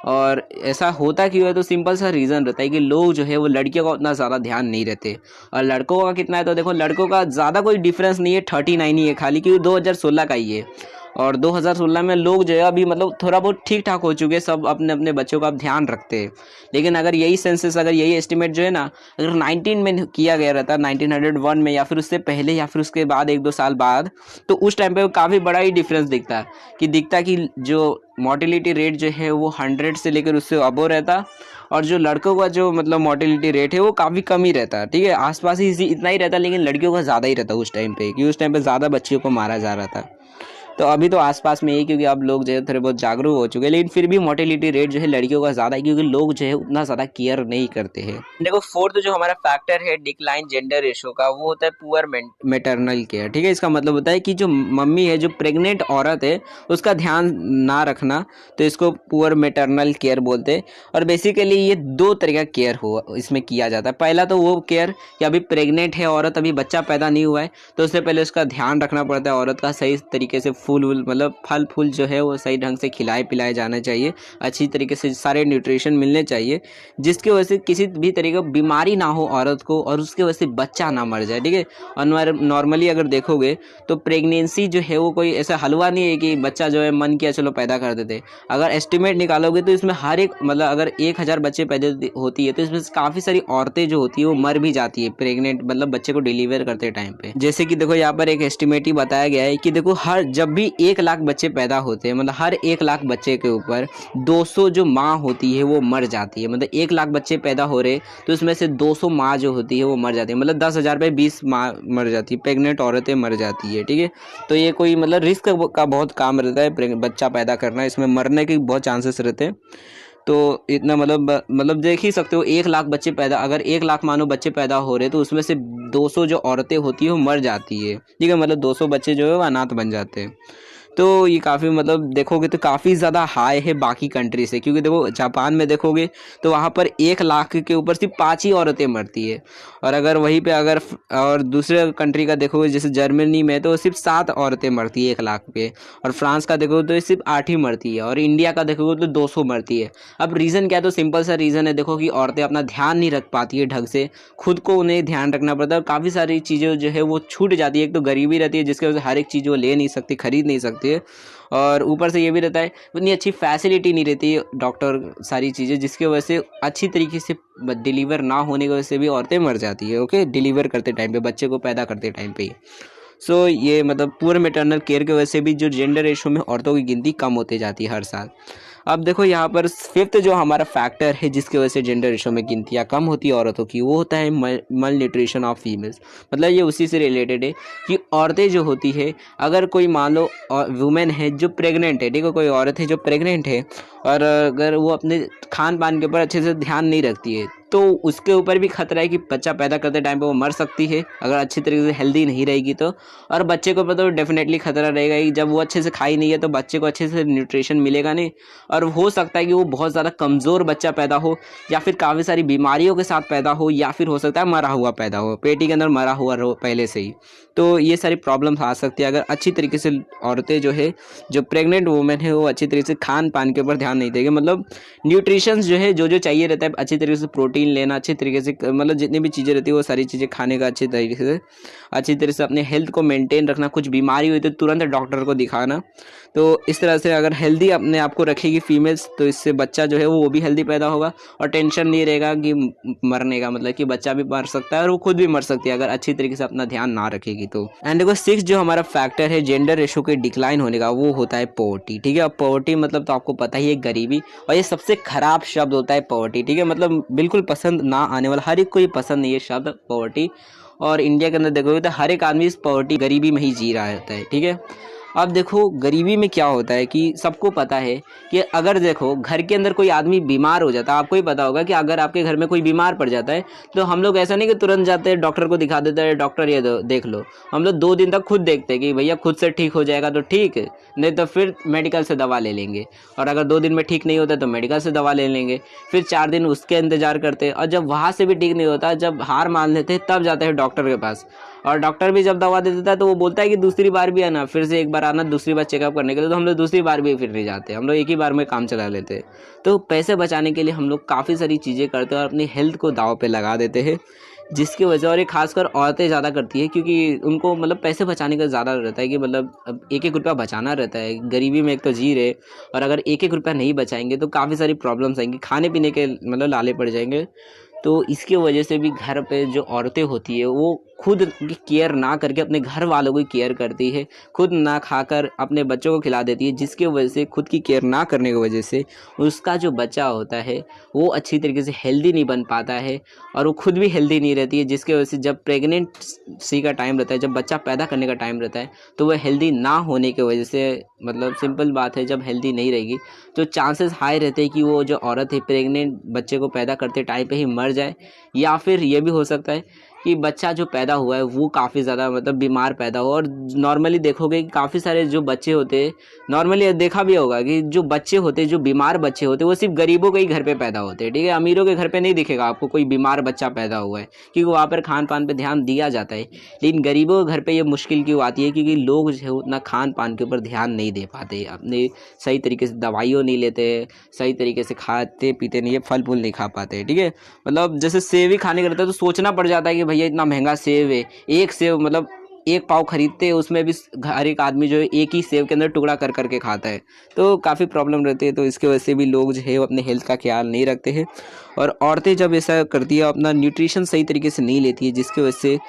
और ऐसा होता क्यों है, तो सिंपल सा रीज़न रहता है कि लोग जो है वो लड़कियों का उतना ज़्यादा ध्यान नहीं रहते, और लड़कों का कितना है, तो देखो लड़कों का ज़्यादा कोई डिफरेंस नहीं है, 39 ही है खाली, क्योंकि 2016 का ही है। और 2016 में लोग जो है अभी मतलब थोड़ा बहुत ठीक ठाक हो चुके हैं, सब अपने अपने बच्चों का ध्यान रखते हैं। लेकिन अगर यही सेंसस, अगर यही एस्टिमेट जो है ना, अगर 19 में किया गया रहता, 1901 में, या फिर उससे पहले या फिर उसके बाद 1-2 साल बाद, तो उस टाइम पे काफ़ी बड़ा ही डिफरेंस दिखता कि जो मोर्टेलिटी रेट जो है वो 100 से लेकर उससे अबव रहता, और जो लड़कों का जो मतलब मोर्टेलिटी रेट है वो काफ़ी कम ही रहता, ठीक है, आसपास ही इतना ही रहता, लेकिन लड़कियों का ज़्यादा ही रहता उस टाइम पे, कि उस टाइम पे ज़्यादा बच्चियों को मारा जा रहा था। तो अभी तो आसपास में ही, क्योंकि अब लोग जो है थोड़े बहुत जागरूक हो चुके हैं, लेकिन फिर भी मोर्टेलिटी रेट जो है लड़कियों का ज़्यादा है, क्योंकि लोग जो है उतना ज़्यादा केयर नहीं करते हैं। देखो फोर्थ जो हमारा फैक्टर है डिक्लाइन जेंडर रेशो का, वो होता है पुअर मेटरनल केयर, ठीक है। इसका मतलब होता है कि जो मम्मी है, जो प्रेग्नेंट औरत है, उसका ध्यान ना रखना, तो इसको पुअर मेटरनल केयर बोलते हैं। और बेसिकली ये 2 तरह का केयर हो इसमें किया जाता है। पहला तो वो केयर कि अभी प्रेग्नेंट है औरत, अभी बच्चा पैदा नहीं हुआ है, तो उससे पहले उसका ध्यान रखना पड़ता है औरत का, सही तरीके से फूल वूल मतलब फल फूल जो है वो सही ढंग से खिलाए पिलाए जाना चाहिए, अच्छी तरीके से सारे न्यूट्रिशन मिलने चाहिए, जिसकी वजह से किसी भी तरीके की बीमारी ना हो औरत को और उसके वजह से बच्चा ना मर जाए, ठीक है। और नॉर्मली अगर देखोगे तो प्रेगनेंसी जो है वो कोई ऐसा हलवा नहीं है कि बच्चा जो है मन किया चलो पैदा कर देते। अगर एस्टिमेट निकालोगे तो इसमें हर एक मतलब अगर 1000 बच्चे पैदा होती है तो इसमें से काफ़ी सारी औरतें जो होती है वो मर भी जाती है प्रेग्नेंट मतलब बच्चे को डिलीवर करते टाइम पे। जैसे कि देखो यहाँ पर एक एस्टिमेट ही बताया गया है कि देखो हर जब भी 1 लाख बच्चे पैदा होते हैं मतलब हर 1 लाख बच्चे के ऊपर 200 जो माँ होती है वो मर जाती है। मतलब 1 लाख बच्चे पैदा हो रहे तो उसमें से 200 माँ जो होती है वो मर जाती है। मतलब 10,000 पे 20 माँ मर जाती है, प्रेग्नेंट औरतें मर जाती है, ठीक है। तो ये कोई मतलब रिस्क का बहुत काम रहता है बच्चा पैदा करना, इसमें मरने के बहुत चांसेस रहते हैं। तो इतना मतलब देख ही सकते हो 1 लाख बच्चे पैदा अगर 1 लाख मानो बच्चे पैदा हो रहे तो उसमें से 200 जो औरतें होती है वो मर जाती है, ठीक है। मतलब 200 बच्चे जो है वो अनाथ बन जाते हैं। तो ये काफ़ी मतलब देखोगे तो काफ़ी ज़्यादा हाई है बाकी कंट्री से, क्योंकि देखो जापान में देखोगे तो वहाँ पर 1 लाख के ऊपर सिर्फ 5 ही औरतें मरती है। और अगर वहीं पे अगर और दूसरे कंट्री का देखोगे जैसे जर्मनी में तो सिर्फ 7 औरतें मरती है 1 लाख पे। और फ्रांस का देखोगे तो सिर्फ 8 ही मरती है। और इंडिया का देखोगे तो 200 मरती है। अब रीज़न क्या है, तो सिंपल सा रीज़न है, देखो कि औरतें अपना ध्यान नहीं रख पाती है ढंग से, खुद को उन्हें ध्यान रखना पड़ता है और काफ़ी सारी चीज़ें जो है वो छूट जाती है। एक तो गरीबी रहती है जिसकी वजह से हर एक चीज़ वो ले नहीं सकती, खरीद नहीं सकती है। और ऊपर से ये भी रहता है उतनी अच्छी फैसिलिटी नहीं रहती है डॉक्टर सारी चीज़ें, जिसकी वजह से अच्छी तरीके से डिलीवर ना होने की वजह से भी औरतें मर जाती है, ओके, डिलीवर करते टाइम पे, बच्चे को पैदा करते टाइम पे ही। सो ये मतलब पूरे मेटरनल केयर की वजह से भी जो जेंडर रेशो में औरतों की गिनती कम होती जाती है हर साल। अब देखो यहाँ पर फिफ्थ जो हमारा फैक्टर है जिसकी वजह से जेंडर रेशो में गिनतियाँ कम होती है औरतों की, वो होता है मल न्यूट्रिशन ऑफ फीमेल्स। मतलब ये उसी से रिलेटेड है कि औरतें जो होती है, अगर कोई मान लो वुमेन है जो प्रेग्नेंट है, ठीक है, कोई औरत है जो प्रेग्नेंट है और अगर वो अपने खान पान के ऊपर अच्छे से ध्यान नहीं रखती है तो उसके ऊपर भी खतरा है कि बच्चा पैदा करते टाइम पे वो मर सकती है अगर अच्छी तरीके से हेल्दी नहीं रहेगी तो। और बच्चे को तो डेफिनेटली खतरा रहेगा ही, जब वो अच्छे से खाई नहीं है तो बच्चे को अच्छे से न्यूट्रिशन मिलेगा नहीं और हो सकता है कि वो बहुत ज़्यादा कमज़ोर बच्चा पैदा हो या फिर काफ़ी सारी बीमारियों के साथ पैदा हो या फिर हो सकता है मरा हुआ पैदा हो, पेटी के अंदर मरा हुआ रहो पहले से ही। तो ये सारी प्रॉब्लम्स आ सकती है अगर अच्छी तरीके से औरतें जो है, जो प्रेग्नेंट वुमेन है, वो अच्छी तरीके से खान पान के ऊपर ध्यान नहीं देगी। मतलब न्यूट्रिशंस जो है जो चाहिए रहता है अच्छी तरीके से, प्रोटीन लेना अच्छी तरीके से, मतलब जितनी भी चीज़ें रहती है वो सारी चीज़ें खाने का अच्छी तरीके से अपने हेल्थ को मेंटेन रखना। कुछ बीमारी हुई तो तुरंत डॉक्टर को दिखाना। तो इस तरह से अगर हेल्दी अपने आप को रखेगी फीमेल्स तो इससे बच्चा जो है वो भी हेल्दी पैदा होगा और टेंशन नहीं रहेगा कि मरने का, मतलब कि बच्चा भी मर सकता है और वो खुद भी मर सकती है अगर अच्छी तरीके से अपना ध्यान ना रखेगी तो। एंड देखो सिक्स जो हमारा फैक्टर है जेंडर रेशो के डिक्लाइन होने का, वो होता है पॉवर्टी, ठीक है। अब पॉवर्टी मतलब तो आपको पता ही है गरीबी, और ये सबसे खराब शब्द होता है पॉवर्टी, ठीक है। मतलब बिल्कुल पसंद ना आने वाला, हर एक को ये पसंद नहीं है शब्द पॉवर्टी। और इंडिया के अंदर देखोगे तो हर एक आदमी इस पॉवर्टी गरीबी में ही जी रहा होता है, ठीक है। अब देखो गरीबी में क्या होता है कि सबको पता है कि अगर देखो घर के अंदर कोई आदमी बीमार हो जाता है, आपको ही पता होगा कि अगर आपके घर में कोई बीमार पड़ जाता है तो हम लोग ऐसा नहीं कि तुरंत जाते हैं डॉक्टर को दिखा देते हैं, डॉक्टर ये देख लो। हम लोग 2 दिन तक खुद देखते हैं कि भैया खुद से ठीक हो जाएगा तो ठीक है, नहीं तो फिर मेडिकल से दवा ले लेंगे। और अगर 2 दिन में ठीक नहीं होता तो मेडिकल से दवा ले लेंगे, फिर 4 दिन उसके इंतजार करते हैं। और जब वहाँ से भी ठीक नहीं होता, जब हार मान लेते हैं, तब जाते हैं डॉक्टर के पास। और डॉक्टर भी जब दवा दे देता है तो वो बोलता है कि दूसरी बार भी आना, फिर से एक बार आना दूसरी बार चेकअप करने के लिए। तो हम लोग दूसरी बार भी फिर नहीं जाते, हम लोग एक ही बार में काम चला लेते हैं। तो पैसे बचाने के लिए हम लोग काफ़ी सारी चीज़ें करते हैं और अपनी हेल्थ को दांव पे लगा देते हैं, जिसकी वजह, और ये खासकर औरतें ज़्यादा करती है क्योंकि उनको मतलब पैसे बचाने का ज़्यादा रहता है कि मतलब अब एक एक रुपया बचाना रहता है। गरीबी में एक तो जी रहे, और अगर एक एक रुपया नहीं बचाएंगे तो काफ़ी सारी प्रॉब्लम्स आएंगी, खाने पीने के मतलब लाले पड़ जाएंगे। तो इसकी वजह से भी घर पे जो औरतें होती है वो खुद की केयर ना करके अपने घर वालों की केयर करती है, खुद ना खाकर अपने बच्चों को खिला देती है, जिसकी वजह से खुद की केयर ना करने की वजह से उसका जो बच्चा होता है वो अच्छी तरीके से हेल्दी नहीं बन पाता है और वो खुद भी हेल्दी नहीं रहती है, जिसकी वजह से जब प्रेगनेंसी का टाइम रहता है, जब बच्चा पैदा करने का टाइम रहता है, तो वह हेल्दी ना होने की वजह से, मतलब सिंपल बात है, जब हेल्दी नहीं रहेगी तो चांसेस हाई रहते हैं कि वो जो औरत है प्रेग्नेंट बच्चे को पैदा करते टाइम पे ही मर जाए, या फिर ये भी हो सकता है कि बच्चा जो पैदा हुआ है वो काफ़ी ज़्यादा मतलब बीमार पैदा हुआ। और नॉर्मली देखोगे कि काफ़ी सारे जो बच्चे होते हैं, नॉर्मली देखा भी होगा कि जो बच्चे होते हैं, जो बीमार बच्चे होते हैं, वो सिर्फ गरीबों के ही घर पे पैदा होते हैं, ठीक है। अमीरों के घर पे नहीं दिखेगा आपको कोई बीमार बच्चा पैदा हुआ है, क्योंकि वहाँ पर खान पान पे ध्यान दिया जाता है। लेकिन गरीबों के घर पे ये मुश्किल क्यों आती है, क्योंकि लोग जो है उतना खान पान के ऊपर ध्यान नहीं दे पाते, अपने सही तरीके से दवाइयों नहीं लेते, सही तरीके से खाते पीते नहीं है, फल फूल नहीं खा पाते, ठीक है। मतलब जैसे सेब ही खाने का रहता है तो सोचना पड़ जाता है कि भैया इतना महंगा सेब है, एक सेब मतलब एक पाव खरीदते हैं, उसमें भी हर एक आदमी जो है एक ही सेब के अंदर टुकड़ा कर करके खाता है, तो काफ़ी प्रॉब्लम रहती है। तो इसके वजह से भी लोग जो है वो अपने हेल्थ का ख्याल नहीं रखते हैं। और औरतें जब ऐसा करती है, अपना न्यूट्रिशन सही तरीके से नहीं लेती है, जिसकी वजह से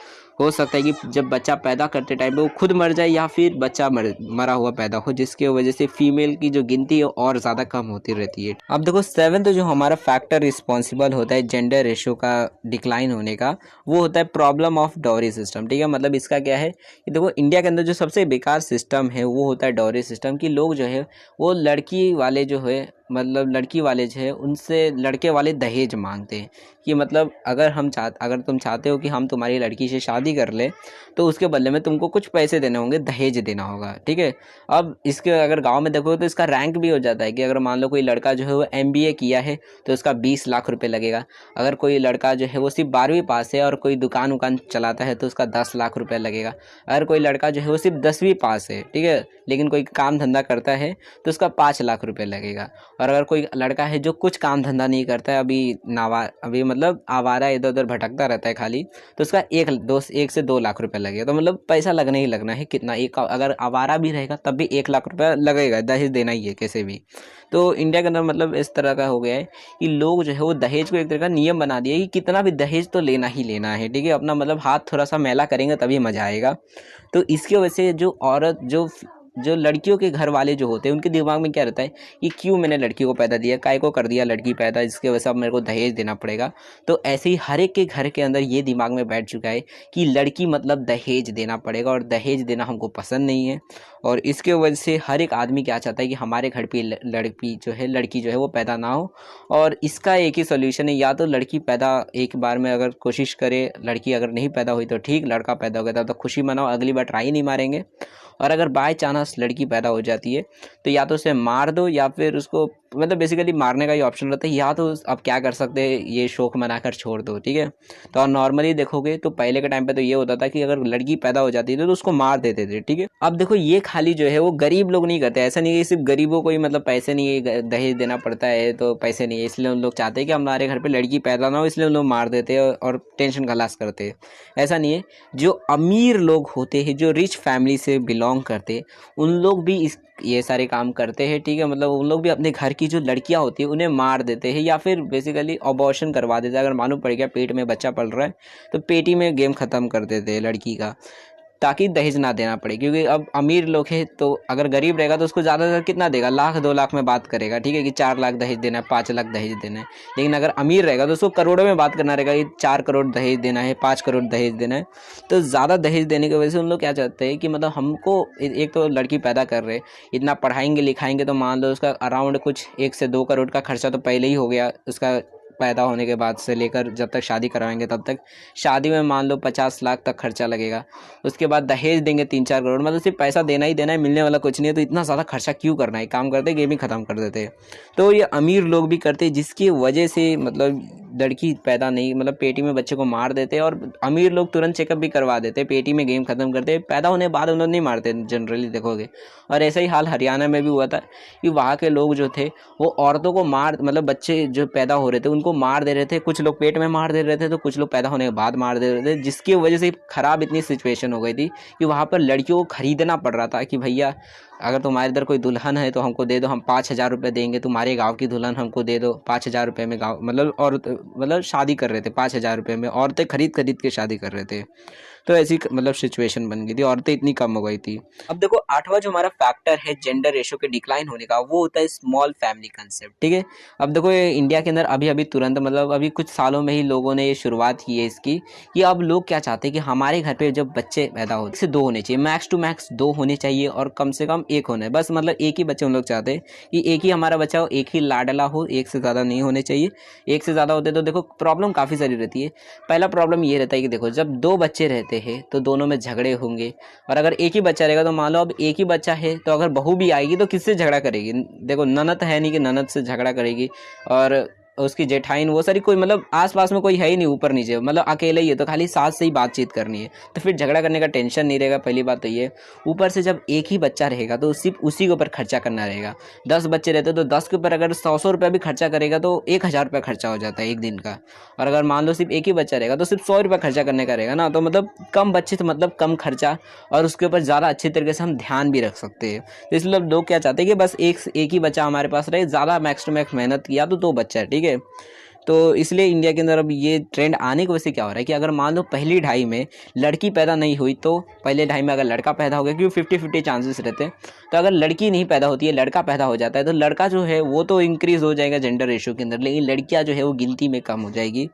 हो सकता है कि जब बच्चा पैदा करते टाइम पे वो खुद मर जाए, या फिर बच्चा मरा हुआ पैदा हो, जिसके वजह से फीमेल की जो गिनती है और ज़्यादा कम होती रहती है। अब देखो 7th जो हमारा फैक्टर रिस्पॉन्सिबल होता है जेंडर रेशो का डिक्लाइन होने का, वो होता है प्रॉब्लम ऑफ डॉरी सिस्टम, ठीक है। मतलब इसका क्या है कि देखो इंडिया के अंदर जो सबसे बेकार सिस्टम है वो होता है डॉरी सिस्टम, कि लोग जो है वो लड़की वाले जो है, मतलब लड़की वाले जो है उनसे लड़के वाले दहेज मांगते हैं, कि मतलब अगर तुम चाहते हो कि हम तुम्हारी लड़की से शादी कर ले, तो उसके बदले में तुमको कुछ पैसे देने होंगे, दहेज देना होगा, ठीक है। अब इसके अगर गांव में देखोगे तो इसका रैंक भी हो जाता है कि अगर मान लो कोई लड़का जो है वो MBA किया है तो उसका 20 लाख रुपए लगेगा। अगर कोई लड़का जो है वो सिर्फ 12वीं पास है और कोई दुकान उकान चलाता है तो उसका 10 लाख रुपए लगेगा। अगर कोई लड़का जो है वो सिर्फ 10वीं पास है, ठीक है, लेकिन कोई काम धंधा करता है तो उसका 5 लाख रुपए लगेगा। और अगर कोई लड़का है जो कुछ काम धंधा नहीं करता है, अभी मतलब आवारा इधर उधर भटकता रहता है खाली, तो उसका 1 से 2 लाख रुपए लगेगा। तो मतलब पैसा लगना ही लगना है, कितना, एक अगर आवारा भी रहेगा तब भी 1 लाख रुपया लगेगा, दहेज देना ही है कैसे भी। तो इंडिया के अंदर मतलब इस तरह का हो गया है कि लोग जो है वो दहेज को एक तरह का नियम बना दिया कि कितना भी दहेज तो लेना ही लेना है, ठीक है। अपना मतलब हाथ थोड़ा सा मैला करेंगे तभी मजा आएगा। तो इसकी वजह से जो औरत जो लड़कियों के घर वाले जो होते हैं उनके दिमाग में क्या रहता है कि क्यों मैंने लड़की को पैदा दिया, काय को कर दिया लड़की पैदा, इसके वजह से अब मेरे को दहेज देना पड़ेगा। तो ऐसे ही हर एक के घर के अंदर ये दिमाग में बैठ चुका है कि लड़की मतलब दहेज देना पड़ेगा, और दहेज देना हमको पसंद नहीं है। और इसके वजह से हर एक आदमी क्या चाहता है कि हमारे घर पे लड़की जो है वो पैदा ना हो। और इसका एक ही सोल्यूशन है, या तो लड़की पैदा एक बार में अगर कोशिश करे, लड़की अगर नहीं पैदा हुई तो ठीक, लड़का पैदा हो गया तो खुशी मनाओ, अगली बार ट्राई नहीं मारेंगे। और अगर बाय चांस लड़की पैदा हो जाती है तो या तो उसे मार दो, या फिर उसको मतलब बेसिकली मारने का ही ऑप्शन रहता है, या तो अब क्या कर सकते हैं, ये शौक मनाकर छोड़ दो, ठीक है। तो और नॉर्मली देखोगे तो पहले के टाइम पे तो ये होता था कि अगर लड़की पैदा हो जाती थी तो उसको मार देते थे, ठीक है। अब देखो ये खाली जो है वो गरीब लोग नहीं करते, ऐसा नहीं है सिर्फ गरीबों को ही मतलब पैसे नहीं है, दहेज देना पड़ता है तो पैसे नहीं है, इसलिए उन लोग चाहते हैं कि हमारे घर पे लड़की पैदा ना हो, इसलिए उन लोग मार देते हैं और टेंशन खलास करते हैं। ऐसा नहीं है, जो अमीर लोग होते हैं, जो रिच फैमिली से बिलोंग करते हैं, उन लोग भी ये सारे काम करते हैं, ठीक है। मतलब उन लोग भी अपने घर की जो लड़कियां होती है उन्हें मार देते हैं, या फिर बेसिकली अबॉर्शन करवा देते हैं। अगर मालूम पड़ गया पेट में बच्चा पल रहा है तो पेटी में गेम ख़त्म कर देते हैं लड़की का, ताकि दहेज ना देना पड़े। क्योंकि अब अमीर लोग हैं तो अगर गरीब रहेगा तो उसको ज़्यादातर कितना देगा, 1 लाख 2 लाख में बात करेगा, ठीक है, कि 4 लाख दहेज देना है, 5 लाख दहेज देना है। लेकिन अगर अमीर रहेगा तो उसको करोड़ों में बात करना रहेगा कि 4 करोड़ दहेज देना है, 5 करोड़ दहेज देना है। तो ज़्यादा दहेज देने की वजह से उन लोग क्या चाहते हैं कि मतलब हमको एक तो लड़की पैदा कर रहे, इतना पढ़ाएंगे लिखाएंगे तो मान लो उसका अराउंड कुछ 1 से 2 करोड़ का खर्चा तो पहले ही हो गया, उसका पैदा होने के बाद से लेकर जब तक शादी करवाएंगे तब तक। शादी में मान लो 50 लाख तक खर्चा लगेगा, उसके बाद दहेज देंगे 3-4 करोड़, मतलब सिर्फ पैसा देना ही देना है, मिलने वाला कुछ नहीं है। तो इतना ज़्यादा खर्चा क्यों करना है, काम करते गेम ही ख़त्म कर देते। तो ये अमीर लोग भी करते, जिसकी वजह से मतलब लड़की पैदा नहीं, मतलब पेटी में बच्चे को मार देते। और अमीर लोग तुरंत चेकअप भी करवा देते, पेटी में गेम खत्म करते, पैदा होने के बाद उन लोग नहीं मारते जनरली देखोगे। और ऐसा ही हाल हरियाणा में भी हुआ था कि वहाँ के लोग जो थे वो औरतों को मतलब बच्चे जो पैदा हो रहे थे उनको मार दे रहे थे, कुछ लोग पेट में मार दे रहे थे तो कुछ लोग पैदा होने के बाद मार दे रहे थे, जिसकी वजह से ख़राब इतनी सिचुएशन हो गई थी कि वहाँ पर लड़कियों को खरीदना पड़ रहा था कि भैया अगर तुम्हारे इधर कोई दुल्हन है तो हमको दे दो, हम 5,000 रुपये देंगे, तुम्हारे गांव की दुल्हन हमको दे दो 5,000 रुपये में। गाँव मतलब और मतलब शादी कर रहे थे 5,000 रुपये में, औरतें खरीद के शादी कर रहे थे। तो ऐसी मतलब सिचुएशन बन गई थी, औरतें इतनी कम हो गई थी। अब देखो आठवां जो हमारा फैक्टर है जेंडर रेशो के डिक्लाइन होने का, वो होता है स्मॉल फैमिली कंसेप्ट, ठीक है। अब देखो ये इंडिया के अंदर अभी अभी तुरंत मतलब अभी कुछ सालों में ही लोगों ने ये शुरुआत की है इसकी, कि अब लोग क्या चाहते हैं कि हमारे घर पे जब बच्चे पैदा होते हैं, दो होने चाहिए, मैक्स टू मैक्स दो होने चाहिए, और कम से कम एक होना है बस, मतलब एक ही बच्चे उन लोग चाहते हैं कि एक ही हमारा बच्चा हो, एक ही लाडला हो, एक से ज़्यादा नहीं होने चाहिए। एक से ज़्यादा होते तो देखो प्रॉब्लम काफ़ी सारी रहती है। पहला प्रॉब्लम ये रहता है कि देखो जब दो बच्चे रहते हैं तो दोनों में झगड़े होंगे, और अगर एक ही बच्चा रहेगा तो मान लो अब एक ही बच्चा है, तो अगर बहू भी आएगी तो किससे झगड़ा करेगी? देखो ननद है नहीं कि ननद से झगड़ा करेगी, और उसकी जेठाइन वो सारी कोई मतलब आसपास में कोई है ही नहीं, ऊपर नीचे मतलब अकेले ही है, तो खाली सास से ही बातचीत करनी है, तो फिर झगड़ा करने का टेंशन नहीं रहेगा, पहली बात तो ये। ऊपर से जब एक ही बच्चा रहेगा तो सिर्फ उसी के ऊपर खर्चा करना रहेगा। 10 बच्चे रहते तो 10 के ऊपर अगर 100 रुपया भी खर्चा करेगा तो 1000 रुपया खर्चा हो जाता है एक दिन का। और अगर मान लो सिर्फ एक ही बच्चा रहेगा तो सिर्फ 100 रुपया खर्चा करने का रहेगा ना, तो मतलब कम बच्चे तो मतलब कम खर्चा, और उसके ऊपर ज़्यादा अच्छी तरीके से हम ध्यान भी रख सकते हैं। तो इसलिए लोग क्या चाहते हैं कि बस एक ही बच्चा हमारे पास रहे, ज़्यादा मैक्स टू मैक्स मेहनत किया तो 2 बच्चा है, ठीक है। तो इसलिए इंडिया के अंदर अब ये ट्रेंड आने की वजह से क्या हो रहा है कि अगर मान लो पहली ढाई में लड़की पैदा नहीं हुई, तो पहले ढाई में अगर लड़का पैदा हो गया, क्योंकि 50-50 चांसेस रहते हैं, तो अगर लड़की नहीं पैदा होती है लड़का पैदा हो जाता है, तो लड़का जो है वो तो इंक्रीज़ हो जाएगा जेंडर रेशियो के अंदर, लेकिन लड़कियाँ जो है वो गिनती में कम हो जाएगी,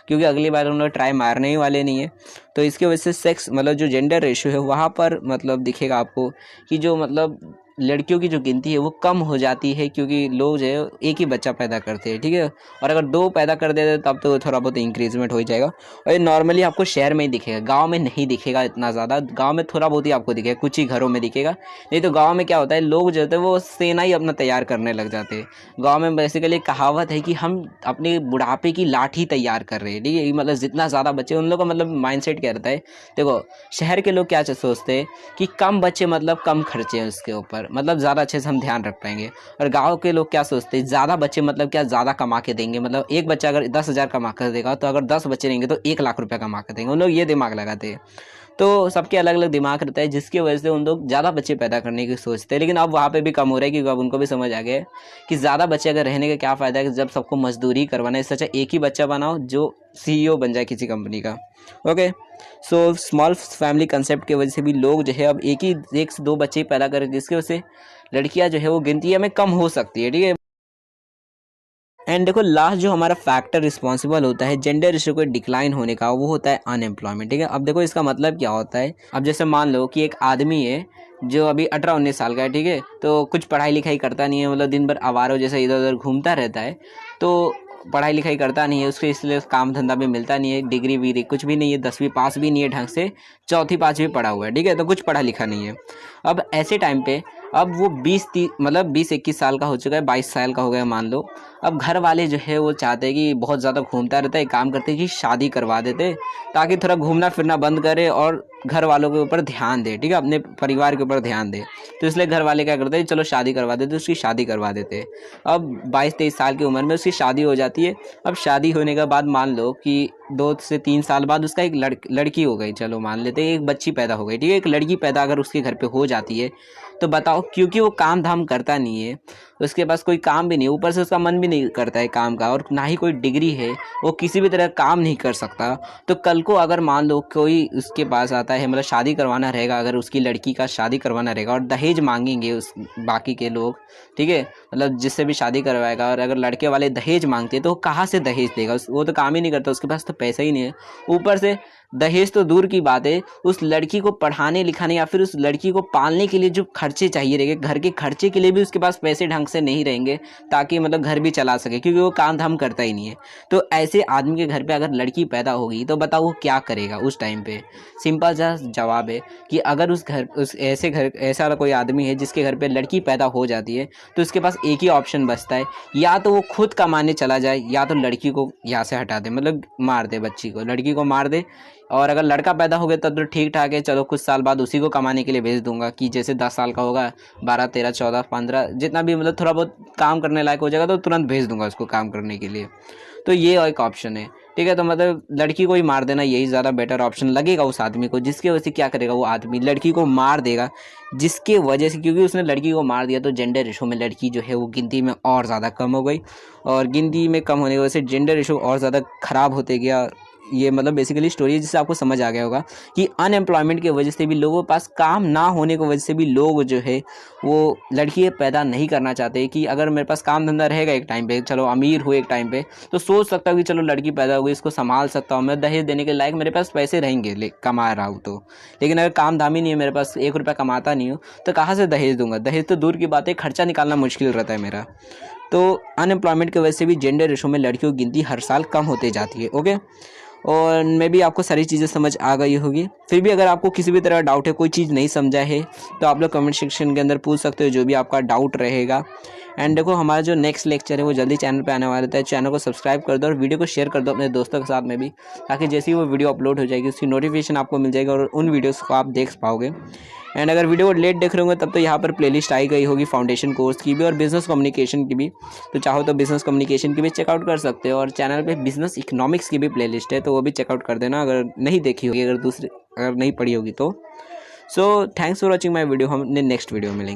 क्योंकि अगली बार उन लोग ट्राई मारने ही वाले नहीं है। तो इसकी वजह से सेक्स मतलब जो जेंडर रेशियो है वहाँ पर मतलब दिखेगा आपको कि जो मतलब लड़कियों की जो गिनती है वो कम हो जाती है, क्योंकि लोग जो है एक ही बच्चा पैदा करते हैं, ठीक है। और अगर 2 पैदा कर देते तब तो थोड़ा बहुत इंक्रीजमेंट हो ही जाएगा। और ये नॉर्मली आपको शहर में ही दिखेगा, गांव में नहीं दिखेगा इतना ज़्यादा। गांव में थोड़ा बहुत ही आपको दिखेगा, कुछ ही घरों में दिखेगा। नहीं तो गांव में क्या होता है, लोग जो होते हैं वो सेना ही अपना तैयार करने लग जाते हैं। गाँव में बेसिकली कहावत है कि हम अपने बुढ़ापे की लाठी तैयार कर रहे हैं, ठीक है। मतलब जितना ज़्यादा बच्चे, उन लोगों का मतलब माइंडसेट क्या रहता है। देखो शहर के लोग क्या सोचते हैं कि कम बच्चे मतलब कम खर्चे हैं उसके ऊपर, मतलब ज़्यादा अच्छे से हम ध्यान रख पाएंगे। और गांव के लोग क्या सोचते हैं, ज़्यादा बच्चे मतलब क्या, ज़्यादा कमा के देंगे, मतलब एक बच्चा अगर 10,000 कमा कर देगा तो अगर 10 बच्चे रहेंगे तो 1 लाख रुपया कमा कर देंगे। उन लोग ये दिमाग लगाते हैं। तो सबके अलग अलग दिमाग रहता है, जिसकी वजह से उन लोग ज़्यादा बच्चे पैदा करने की सोचते हैं। लेकिन अब वहाँ पे भी कम हो रहा है, क्योंकि अब उनको भी समझ आ गया है कि ज़्यादा बच्चे अगर रहने का क्या फ़ायदा है, कि जब सबको मजदूरी करवाना है, इससे अच्छा एक ही बच्चा बनाओ जो CEO बन जाए किसी कंपनी का। Okay, so small family concept की वजह से भी लोग जो है अब एक से दो बच्चे ही पैदा करें, जिसकी वजह से लड़कियां जो है वो गिनती में कम हो सकती है, ठीक है। एंड देखो लास्ट जो हमारा फैक्टर रिस्पॉन्सिबल होता है जेंडर रेशियो को डिक्लाइन होने का, वो होता है अनएम्प्लॉयमेंट, ठीक है। अब देखो इसका मतलब क्या होता है। अब जैसे मान लो कि एक आदमी है जो अभी 18-19 साल का है, ठीक है, तो कुछ पढ़ाई लिखाई करता नहीं है, मतलब दिन भर आवारों जैसे इधर उधर घूमता रहता है, तो पढ़ाई लिखाई करता नहीं है, उसके इसलिए काम धंधा भी मिलता नहीं है, डिग्री वीग्री कुछ भी नहीं है, 10वीं पास भी नहीं है ढंग से, चौथी पाँचवीं पढ़ा हुआ है, ठीक है, तो कुछ पढ़ा लिखा नहीं है। अब ऐसे टाइम पे अब वो 20-21 साल का हो चुका है, 22 साल का हो गया मान लो। अब घर वाले जो है वो चाहते हैं कि बहुत ज़्यादा घूमता रहता है, काम करते हैं कि शादी करवा देते, ताकि थोड़ा घूमना फिरना बंद करे और घर वालों के ऊपर ध्यान दे, ठीक है, अपने परिवार के ऊपर ध्यान दे। तो इसलिए घर वाले क्या करते हैं, चलो शादी करवा देते, उसकी शादी करवा देते। अब 22-23 साल की उम्र में उसकी शादी हो जाती है। अब शादी होने के बाद मान लो कि 2 से 3 साल बाद उसका एक लड़की हो गई, चलो मान लेते हैं एक बच्ची पैदा हो गई, ठीक है, एक लड़की पैदा अगर उसके घर पे हो जाती है, तो बताओ, क्योंकि वो काम धाम करता नहीं है, उसके पास कोई काम भी नहीं, ऊपर से उसका मन भी नहीं करता है काम का, और ना ही कोई डिग्री है, वो किसी भी तरह काम नहीं कर सकता। तो कल को अगर मान लो कोई उसके पास आता है, मतलब शादी करवाना रहेगा, अगर उसकी लड़की का शादी करवाना रहेगा और दहेज मांगेंगे उस बाकी के लोग, ठीक है, मतलब जिससे भी शादी करवाएगा, और अगर लड़के वाले दहेज मांगते हैं तो वो कहाँ से दहेज देगा, वो तो काम ही नहीं करता, उसके पास तो पैसा ही नहीं है। ऊपर से दहेज तो दूर की बात है, उस लड़की को पढ़ाने लिखाने या फिर उस लड़की को पालने के लिए जो खर्चे चाहिए रहेंगे, घर के खर्चे के लिए भी उसके पास पैसे ढंग से नहीं रहेंगे, ताकि मतलब घर भी चला सके, क्योंकि वो काम धाम करता ही नहीं है। तो ऐसे आदमी के घर पे अगर लड़की पैदा होगी तो बताओ वो क्या करेगा उस टाइम पे। सिंपल सा जवाब है कि अगर ऐसा कोई आदमी है जिसके घर पे लड़की पैदा हो जाती है, तो उसके पास एक ही ऑप्शन बचता है, या तो वो खुद कमाने चला जाए, या तो लड़की को यहाँ से हटा दे, मतलब मार दे, बच्ची को, लड़की को मार दे। और अगर लड़का पैदा हो गया तब तो ठीक ठाक है, चलो कुछ साल बाद उसी को कमाने के लिए भेज दूंगा, कि जैसे 10 साल का होगा, 12, 13, 14, 15 जितना भी मतलब थोड़ा बहुत काम करने लायक हो जाएगा तो तुरंत भेज दूंगा उसको काम करने के लिए। तो ये एक ऑप्शन है, ठीक है। तो मतलब लड़की को ही मार देना यही ज़्यादा बेटर ऑप्शन लगेगा उस आदमी को, जिसकी वजह से क्या करेगा, वो आदमी लड़की को मार देगा, जिसके वजह से, क्योंकि उसने लड़की को मार दिया तो जेंडर रेशो में लड़की जो है वो गिनती में और ज़्यादा कम हो गई, और गिनती में कम होने की वजह से जेंडर रेशो और ज़्यादा ख़राब होते गया। ये मतलब बेसिकली स्टोरी है जिससे आपको समझ आ गया होगा कि अनएम्प्लॉयमेंट की वजह से भी लोगों के पास काम ना होने की वजह से भी लोग जो है वो लड़की पैदा नहीं करना चाहते कि अगर मेरे पास काम धंधा रहेगा एक टाइम पे, चलो अमीर हुए एक टाइम पे, तो सोच सकता हूँ कि चलो लड़की पैदा हो गई, इसको संभाल सकता हूँ मैं, दहेज देने के लायक मेरे पास पैसे रहेंगे कमा रहा हूँ तो। लेकिन अगर काम धाम ही नहीं है, मेरे पास 1 रुपया कमाता नहीं हूँ, तो कहाँ से दहेज दूंगा? दहेज तो दूर की बात है, खर्चा निकालना मुश्किल रहता है मेरा। तो अनएम्प्लॉयमेंट की वजह से भी जेंडर रेशो में लड़कियों की गिनती हर साल कम होते जाती है। ओके, और मे भी आपको सारी चीज़ें समझ आ गई होगी। फिर भी अगर आपको किसी भी तरह डाउट है, कोई चीज़ नहीं समझा है, तो आप लोग कमेंट सेक्शन के अंदर पूछ सकते हो, जो भी आपका डाउट रहेगा। एंड देखो हमारा जो नेक्स्ट लेक्चर है वो जल्दी चैनल पे आने वाला है, चैनल को सब्सक्राइब कर दो और वीडियो को शेयर कर दो अपने दोस्तों के साथ में भी, ताकि जैसे ही वो वीडियो अपलोड हो जाएगी उसकी नोटिफिकेशन आपको मिल जाएगी और उन वीडियोस को आप देख पाओगे। एंड अगर वीडियो को लेट देख रहे होंगे तब तो यहाँ पर प्लेलिस्ट आई गई होगी फाउंडेशन कोर्स की भी और बिजनेस कम्युनिकेशन की भी, तो चाहो तो बिजनेस कम्युनिकेशन की भी चेकआउट कर सकते हो। और चैनल पे बिजनेस इकोनॉमिक्स की भी प्लेलिस्ट है, तो वो भी चेकआउट कर देना अगर नहीं देखी होगी, अगर नहीं पढ़ी होगी तो। So thanks for watching my video, हम नेक्स्ट वीडियो में मिलेंगे।